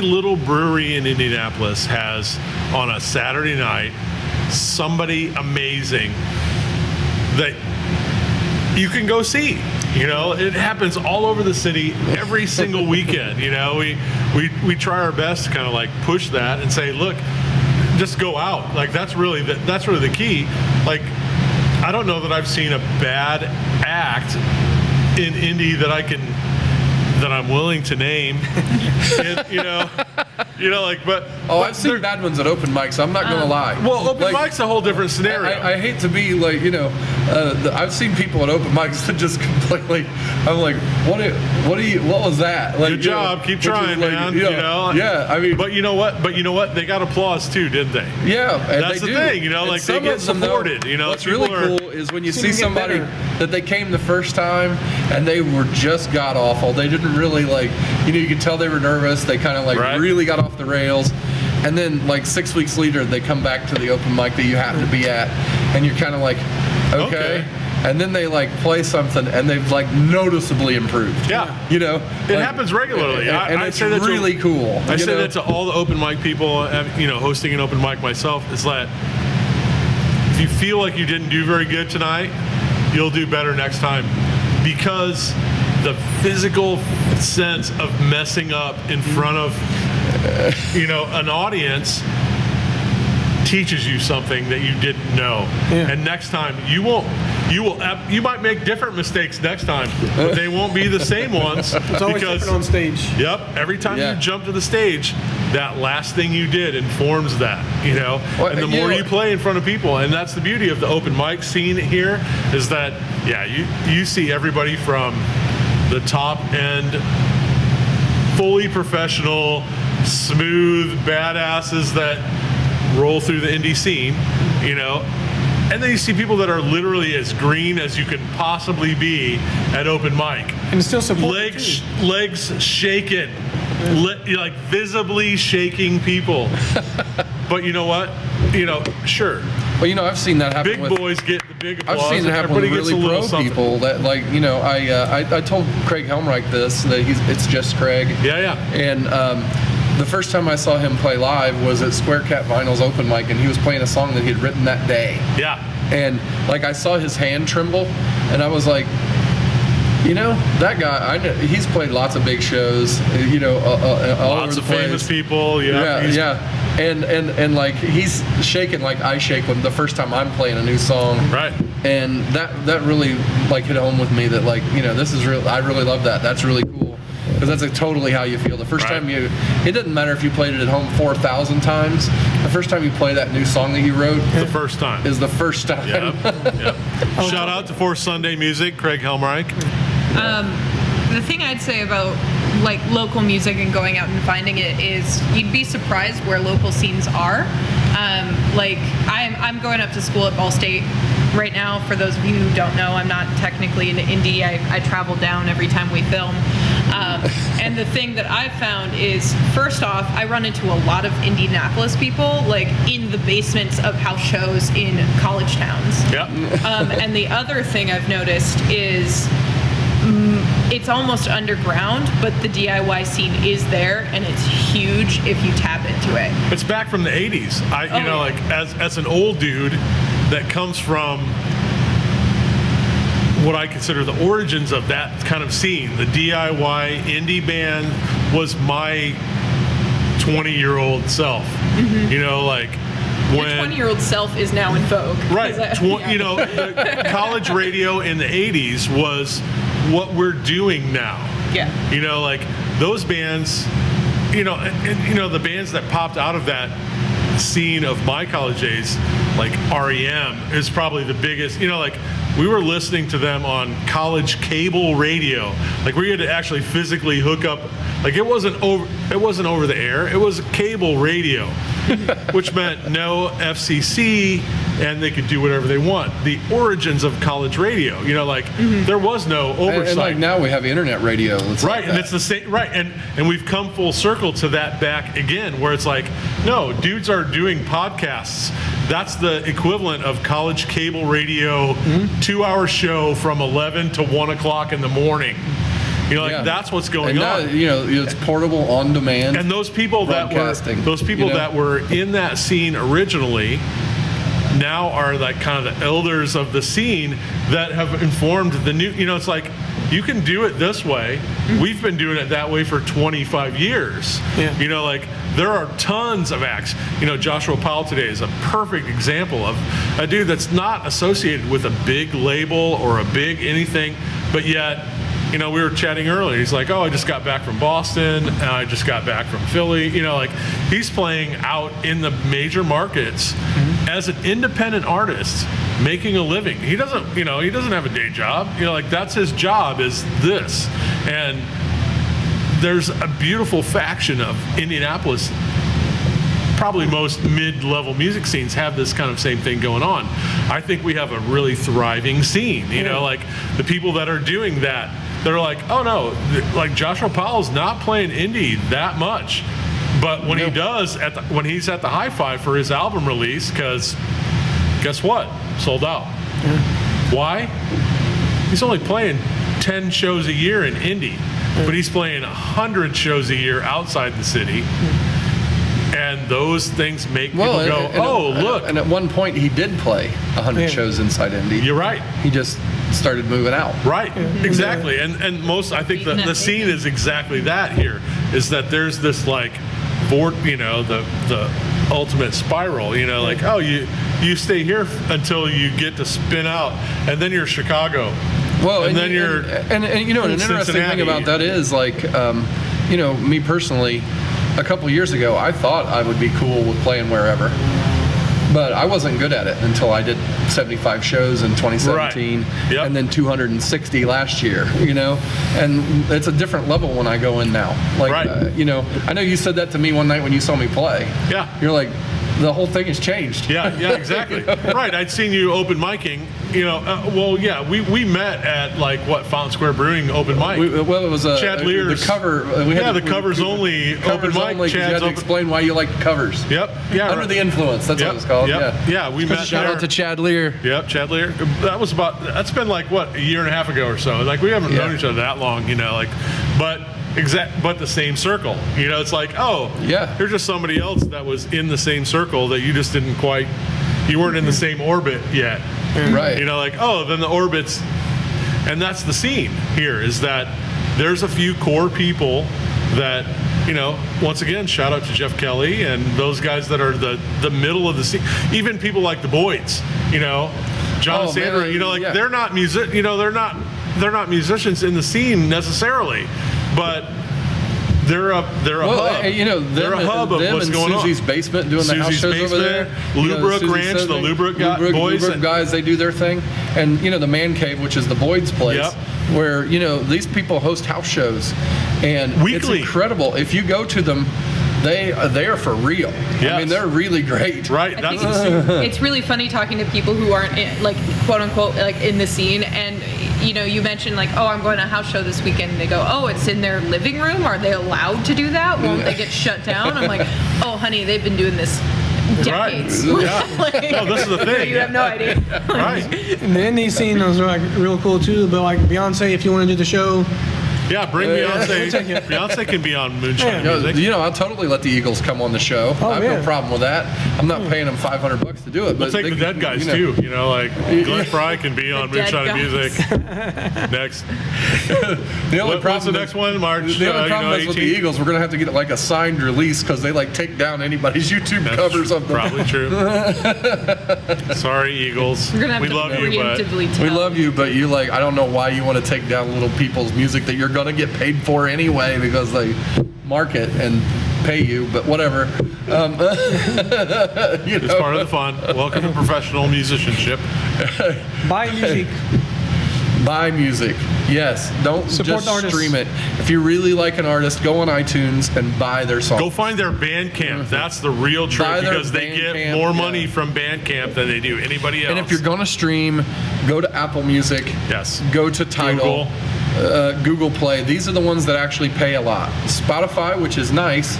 little brewery in Indianapolis has on a Saturday night somebody amazing that you can go see. You know, it happens all over the city every single weekend. You know, we try our best to kind of like push that and say, look, just go out. Like that's really the key. Like, I don't know that I've seen a bad act in indie that I'm willing to name. And, but I've seen bad ones at open mics. I'm not gonna lie. Well, open mic's a whole different scenario. I hate to be like, I've seen people at open mics that just completely. I'm like, what was that? Like, good job, keep trying, man. Yeah, I mean, but you know what? They got applause too, didn't they? Yeah, that's the thing. And like they get supported. What's really cool is when you see somebody that they came the first time and they were just god awful. They didn't really like, you could tell they were nervous. They kind of like really got off the rails. And then like 6 weeks later, they come back to the open mic that you happen to be at, and you're kind of like, okay. And then they like play something, and they've like noticeably improved. Yeah, it happens regularly, and it's really cool. I say that to all the open mic people. Hosting an open mic myself is that if you feel like you didn't do very good tonight, you'll do better next time, because the physical sense of messing up in front of an audience teaches you something that you didn't know. And next time you might make different mistakes next time, but they won't be the same ones. It's always different on stage. Yep, every time you jump to the stage, that last thing you did informs that, and the more you play in front of people. And that's the beauty of the open mic scene here, is that you see everybody from the top end, fully professional, smooth badasses that roll through the indie scene, and then you see people that are literally as green as you can possibly be at open mic, and still support legs shaking, like visibly shaking people. But you know what? Sure. Well, I've seen that happen. Big boys get the big applause. I've seen it happen with really pro people that, like, I told Craig Helmreich this, that it's just Craig. Yeah. And the first time I saw him play live was at Square Cat Vinyl's open mic, and he was playing a song that he had written that day. Yeah. And like I saw his hand tremble, and I was like, that guy, he's played lots of big shows, lots of famous people. Yeah. And like he's shaking like I shake when the first time I'm playing a new song. Right. And that really like hit home with me that like, this is real. I really love that. That's really cool. Because that's like totally how you feel. The first time it doesn't matter if you played it at home 4,000 times. The first time you play that new song that you wrote, the first time is the first time. Yep. Shout out to For Sunday Music, Craig Helmreich. The thing I'd say about like local music and going out and finding it is you'd be surprised where local scenes are. Like I'm going up to school at Ball State right now. For those of you who don't know, I'm not technically into indie. I travel down every time we film. And the thing that I've found is, first off, I run into a lot of Indianapolis people, like in the basements of house shows in college towns. Yep. And the other thing I've noticed is it's almost underground, but the DIY scene is there, and it's huge if you tap into it. It's back from the 80s. Like as an old dude that comes from what I consider the origins of that kind of scene, the DIY indie band was my 20-year-old self. Mm-hmm. When your 20-year-old self is now in vogue. Right. The college radio in the 80s was what we're doing now. Yeah. Those bands, the bands that popped out of that scene of my college days, like REM is probably the biggest. We were listening to them on college cable radio. Like we had to actually physically hook up. Like it wasn't over the air. It was cable radio, which meant no FCC, and they could do whatever they want. The origins of college radio, there was no oversight. And like now we have internet radio. Right, and it's the same. Right, and we've come full circle to that back again, where it's like, no, dudes are doing podcasts. That's the equivalent of college cable radio, 2-hour show from 11 to 1 o'clock in the morning. That's what's going on. It's portable, on demand. And those people that were in that scene originally, now are like kind of the elders of the scene that have informed the new, it's like, you can do it this way. We've been doing it that way for 25 years. Yeah. Like there are tons of acts. Joshua Powell today is a perfect example of a dude that's not associated with a big label or a big anything, but yet, we were chatting earlier. He's like, oh, I just got back from Boston. And I just got back from Philly. Like he's playing out in the major markets as an independent artist, making a living. He doesn't have a day job. Like that's his job is this. And there's a beautiful faction of Indianapolis. Probably most mid-level music scenes have this kind of same thing going on. I think we have a really thriving scene. Like the people that are doing that, they're like, oh no, like Joshua Powell's not playing indie that much, but when he does, when he's at the Hi-Fi for his album release, because guess what, sold out. Why? He's only playing 10 shows a year in indie, but he's playing 100 shows a year outside the city. And those things make people go, look. And at one point, he did play 100 shows inside Indy. You're right. He just started moving out. Right, exactly. And most, I think the scene is exactly that here, is that there's this like, the ultimate spiral, like, oh, you stay here until you get to spin out, and then you're Chicago. Well, and then you're an interesting thing about that is like, me personally, a couple years ago, I thought I would be cool with playing wherever, but I wasn't good at it until I did 75 shows in 2017, and then 260 last year. And it's a different level when I go in now. Like, I know you said that to me one night when you saw me play. Yeah, you're like, the whole thing has changed. Yeah, exactly. Right, I'd seen you open micing. We met at like Fountain Square Brewing open mic. It was Chad Lear's the cover. The covers only open mic. You had to explain why you like covers. Yep. Yeah. Under the influence. That's what it's called. Yep. Yeah. We met. Shout out to Chad Lear. Yep, Chad Lear. That's been like a year and a half ago or so. Like we haven't known each other that long. But the same circle. It's like, here's just somebody else that was in the same circle that you just didn't quite, you weren't in the same orbit yet. Right. Then the orbits, and that's the scene here, is that there's a few core people that, once again, shout out to Jeff Kelly and those guys that are the middle of the scene. Even people like the Boyds, John Sandra, they're not they're not musicians in the scene necessarily, but they're a hub. They're a hub of what's going on. Susie's Basement doing the house shows over there. Lubrook Ranch, the Lubrook boys. Lubrook guys, they do their thing. And, the Man Cave, which is the Boyd's place, where, these people host house shows. And weekly. It's incredible. If you go to them, they are for real. Yes. I mean, they're really great. Right. I think it's really funny talking to people who aren't quote unquote in the scene, and you mentioned like, oh, I'm going to a house show this weekend, and they go, oh, it's in their living room. Are they allowed to do that? Won't they get shut down? I'm like, oh, honey, they've been doing this decades. Right. Yeah. No, this is the thing. You have no idea. Right. And the indie scene was like real cool too. But like Beyonce, if you want to do the show. Yeah, bring Beyonce. Beyonce can be on Moonshine Music. I'll totally let the Eagles come on the show. I have no problem with that. I'm not paying them $500 to do it. We'll take the dead guys too. Like Glenn Fry can be on Moonshine Music. Next. What's the next one? March. The only problem is with the Eagles, we're gonna have to get like a signed release because they take down anybody's YouTube covers of them. Probably true. Sorry, Eagles. We're gonna have to love you, but we love you, but you I don't know why you want to take down little people's music that you're going to get paid for anyway because they market and pay you, but whatever. It's part of the fun. Welcome to professional musicianship. Buy music. Buy music. Yes. Don't support just stream it. If you really like an artist, go on iTunes and buy their songs. Go find their Bandcamp. That's the real trick because they get more money from Bandcamp than they do anybody else. And if you're going to stream, go to Apple Music. Yes. Go to Tidal. Google Play. These are the ones that actually pay a lot. Spotify, which is nice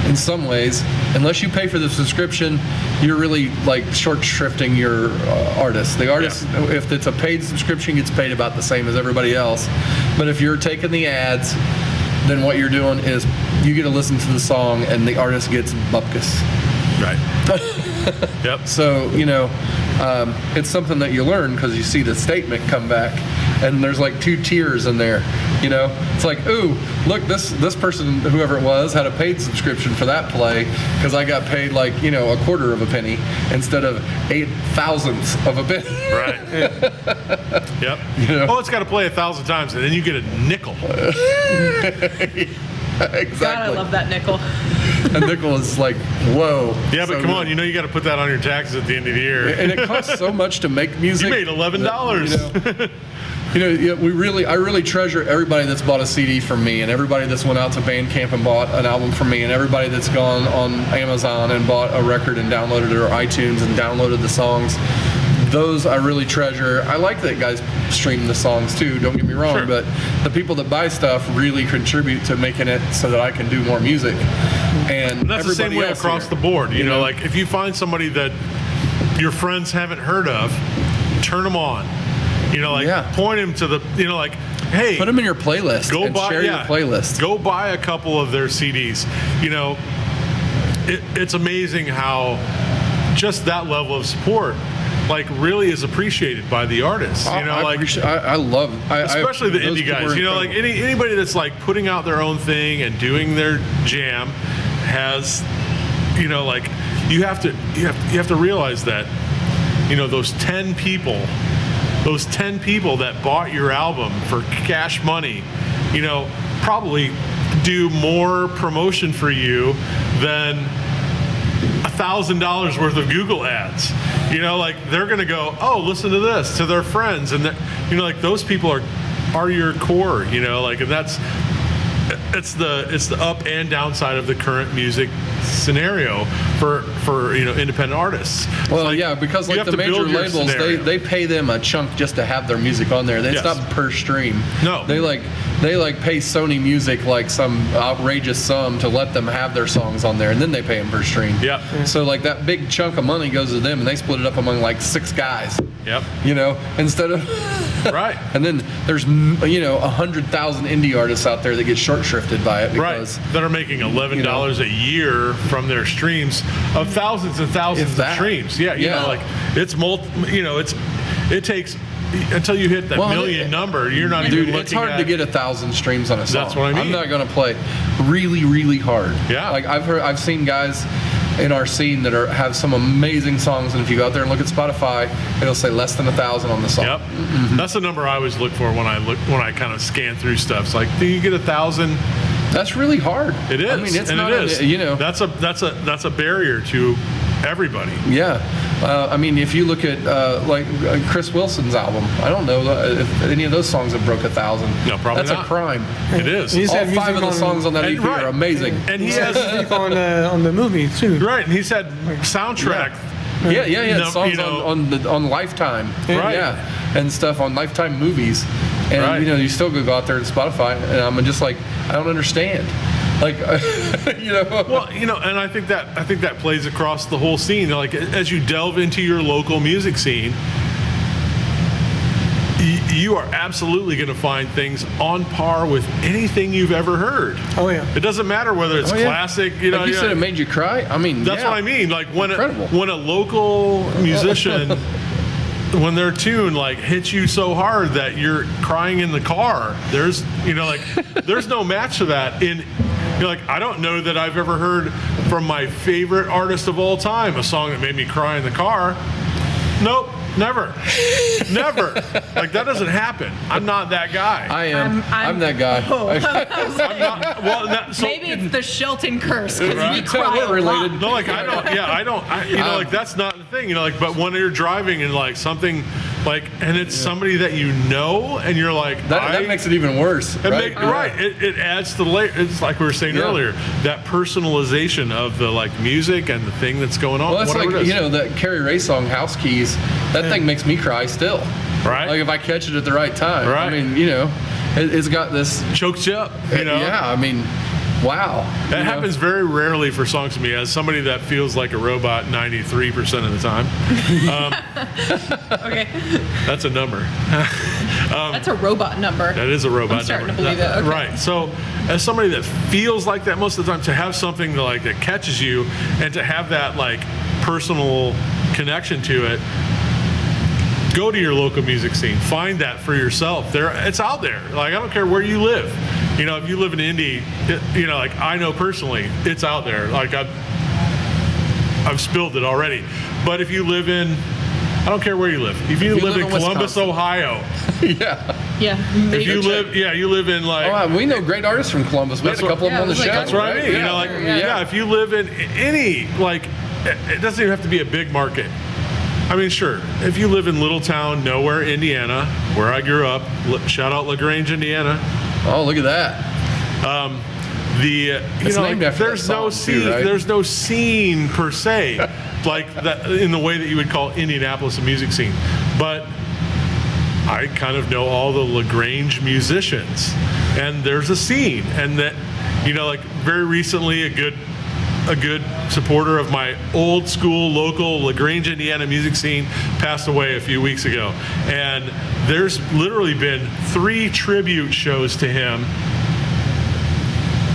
in some ways, unless you pay for the subscription, you're really short shrifting your artist. The artist, if it's a paid subscription, gets paid about the same as everybody else. But if you're taking the ads, then what you're doing is you get to listen to the song and the artist gets bupkis. Right. Yep. So, it's something that you learn because you see the statement come back, and there's like 2 tiers in there. It's like, ooh, look, this person, whoever it was, had a paid subscription for that play because I got paid like, a quarter of a penny instead of 8/1000ths of a penny. Right. Yep. Oh, it's got to play 1,000 times, and then you get a nickel. Exactly. God, I love that nickel. A nickel is like, whoa. Yeah, but come on, you got to put that on your taxes at the end of the year. And it costs so much to make music. You made $11. I really treasure everybody that's bought a CD from me, and everybody that's went out to Bandcamp and bought an album from me, and everybody that's gone on Amazon and bought a record and downloaded it, or iTunes and downloaded the songs. Those I really treasure. I like that guys stream the songs too, don't get me wrong, Sure. but the people that buy stuff really contribute to making it so that I can do more music. And that's the same way else across here, the board. Like if you find somebody that your friends haven't heard of, turn them on. Point them to the, hey, put them in your playlist. Go and buy share your playlist. Go buy a couple of their CDs. It's amazing how just that level of support really is appreciated by the artists. I love, especially the those indie guys. people are incredible. Anybody that's putting out their own thing and doing their jam has, you have to realize that, those 10 people that bought your album for cash money, probably do more promotion for you than $1,000 worth of Google ads. They're going to go, oh, listen to this, to their friends. And, those people are your core, and that's, it's the up and downside of the current music scenario for independent artists. Well, because the major labels, they pay them a chunk just to have their music on there. It's not per stream. No. They pay Sony Music some outrageous sum to let them have their songs on there, and then they pay them per stream. Yeah. So that big chunk of money goes to them, and they split it up among 6 guys. Yep. Instead of right. And then there's 100,000 indie artists out there that get short shrifted by it because that are making $11 a year from their streams of thousands and thousands of streams. Yeah. It's it takes until you hit that million number, you're not even looking at. It's hard to get 1,000 streams on a song. That's what I mean. I'm not going to play really, really hard. Yeah. I've seen guys in our scene that have some amazing songs, and if you go out there and look at Spotify, it'll say less than 1,000 on the song. Yep. Mm-hmm. That's the number I always look for when I kind of scan through stuff. It's like, do you get 1,000? That's really hard. It is. I mean, it's not. It is. That's a barrier to everybody. Yeah. If you look at Chris Wilson's album, I don't know if any of those songs have broke 1,000. No, probably That's not. a crime. It is. All 5 of the songs on that EP are amazing. And he has music on the movie too. Right, and he's had soundtrack. Yeah. Songs on Lifetime. Right. Yeah, and stuff on Lifetime movies. And you still go out there to Spotify, and I'm just I don't understand. Well, and I think that plays across the whole scene. As you delve into your local music scene, you are absolutely going to find things on par with anything you've ever heard. Oh yeah. It doesn't matter whether it's classic. You said it made you cry. I mean, that's what I mean. When a local musician. When their tune hits you so hard that you're crying in the car, there's no match to that. I don't know that I've ever heard from my favorite artist of all time a song that made me cry in the car. Nope, never. That doesn't happen. I'm not that guy. I am. I'm that guy. I'm not. Well, maybe it's the Shelton curse because right? we cry we're related. No, I don't. That's not the thing. But when you're driving and something and it's somebody that and you're that makes it even worse. It adds to the layer. It's like we were saying earlier, that personalization of the music and the thing that's going on. Well, it's that Carrie Ray song "House Keys." That thing makes me cry still. Right. If I catch it at the right time. Right. I mean, it's got this. Chokes you up. Yeah. I mean, wow. That happens very rarely for songs to me, as somebody that feels like a robot 93% of the time. Okay. That's a number. That's a robot number. That is a robot number. I'm starting to believe it. Okay. Right. So, as somebody that feels like that most of the time, to have something that catches you, and to have that personal connection to it, go to your local music scene. Find that for yourself. It's out there. Like, I don't care where you live. You know, if you live in Indy, like I know personally, it's out there. Like I've spilled it already. But if you live in, I don't care where you live. If you live in Columbus, Wisconsin. Ohio. Yeah. If you live, you live in like. We know great artists from Columbus. We had a couple of them on the show. That's what I mean. You know, like, if you live in any, like, it doesn't even have to be a big market. I mean, sure. If you live in Little Town, Nowhere, Indiana, where I grew up, shout out LaGrange, Indiana. Oh, look at that. There's no scene. Too, right? There's no scene per se, like that in the way that you would call Indianapolis a music scene. But I kind of know all the LaGrange musicians, and there's a scene, and that, like very recently, a good supporter of my old school local LaGrange, Indiana music scene passed away a few weeks ago. And there's literally been 3 tribute shows to him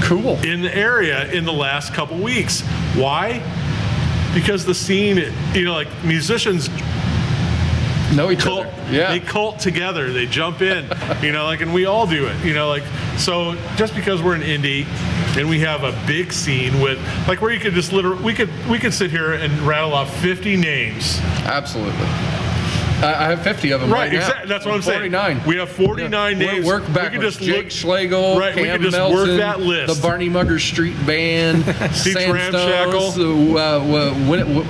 Cool. in the area in the last couple weeks. Why? Because the scene, like musicians Know each other. Yeah. They cult together. They jump in, and we all do it, so just because we're in Indy and we have a big scene with, like, where you could just we could sit here and rattle off 50 names. Absolutely. I have 50 of them right now. Exactly. That's what I'm 49. saying. We have 49 names. Work backwards. Jake Schlegel, right, Cam we could just Melton, work that list. The Barney Mugger Street Band, Sandstones,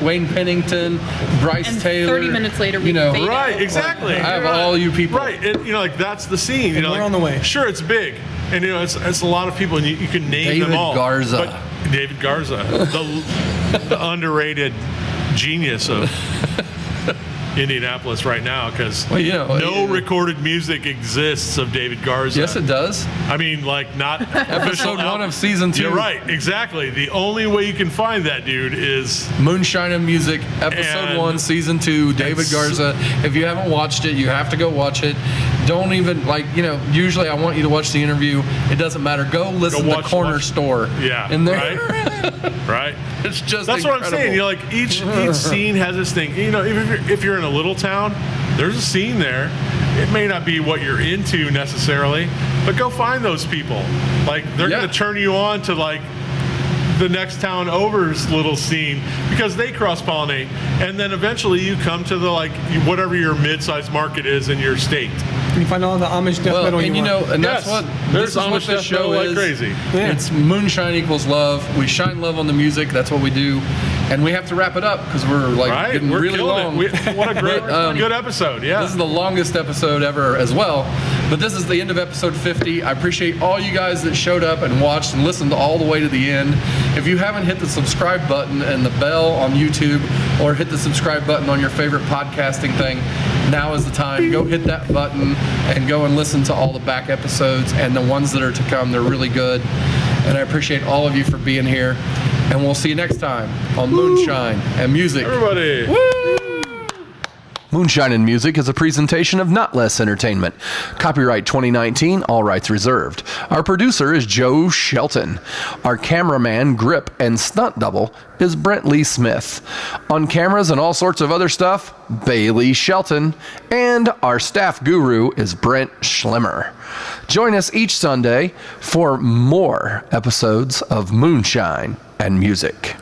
Wayne Pennington, Bryce And Taylor. 30 minutes later, we fade out. Right, exactly. I have all you people. Right, and like that's the scene. And we're on the way. Sure, it's big, and it's a lot of people, and you can name David them all. Garza. But David Garza, the underrated genius of Indianapolis right now, because no recorded music exists of David Garza. Yes, it does. I mean, like, not Episode 1 of season 2. You're right, exactly. The only way you can find that dude is Moonshine and Music, episode 1, season 2, David Garza. If you haven't watched it, you have to go watch it. Don't even, usually I want you to watch the interview. It doesn't matter. Go listen to Corner Store. Yeah, in there. right? Right. It's just That's incredible. what I'm saying. Each scene has this thing. If you're in a little town, there's a scene there. It may not be what you're into necessarily, but go find those people. Like, they're going to turn you on to, like, the next town over's little scene, because they cross-pollinate, and then eventually you come to the, like, whatever your mid-sized market is in your state. You find all the Amish death metal you want. And that's what there's this is what Amish this death show metal is. like crazy. Yeah. It's Moonshine equals love. We shine love on the music. That's what we do, and we have to wrap it up because we're getting we're really killing long. it. What a great, good episode. Yeah. This is the longest episode ever as well. But this is the end of episode 50. I appreciate all you guys that showed up and watched and listened all the way to the end. If you haven't hit the subscribe button and the bell on YouTube, or hit the subscribe button on your favorite podcasting thing, now is the time. Go hit that button and go and listen to all the back episodes and the ones that are to come. They're really good. And I appreciate all of you for being here. And we'll see you next time on Moonshine and Music. Everybody. Woo! Moonshine and Music is a presentation of Notlehs Entertainment. Copyright 2019, all rights reserved. Our producer is Joe Shelton. Our cameraman, grip, and stunt double is Brent Lee Smith. On cameras and all sorts of other stuff, Bailey Shelton. And our staff guru is Brent Schlemmer. Join us each Sunday for more episodes of Moonshine and Music.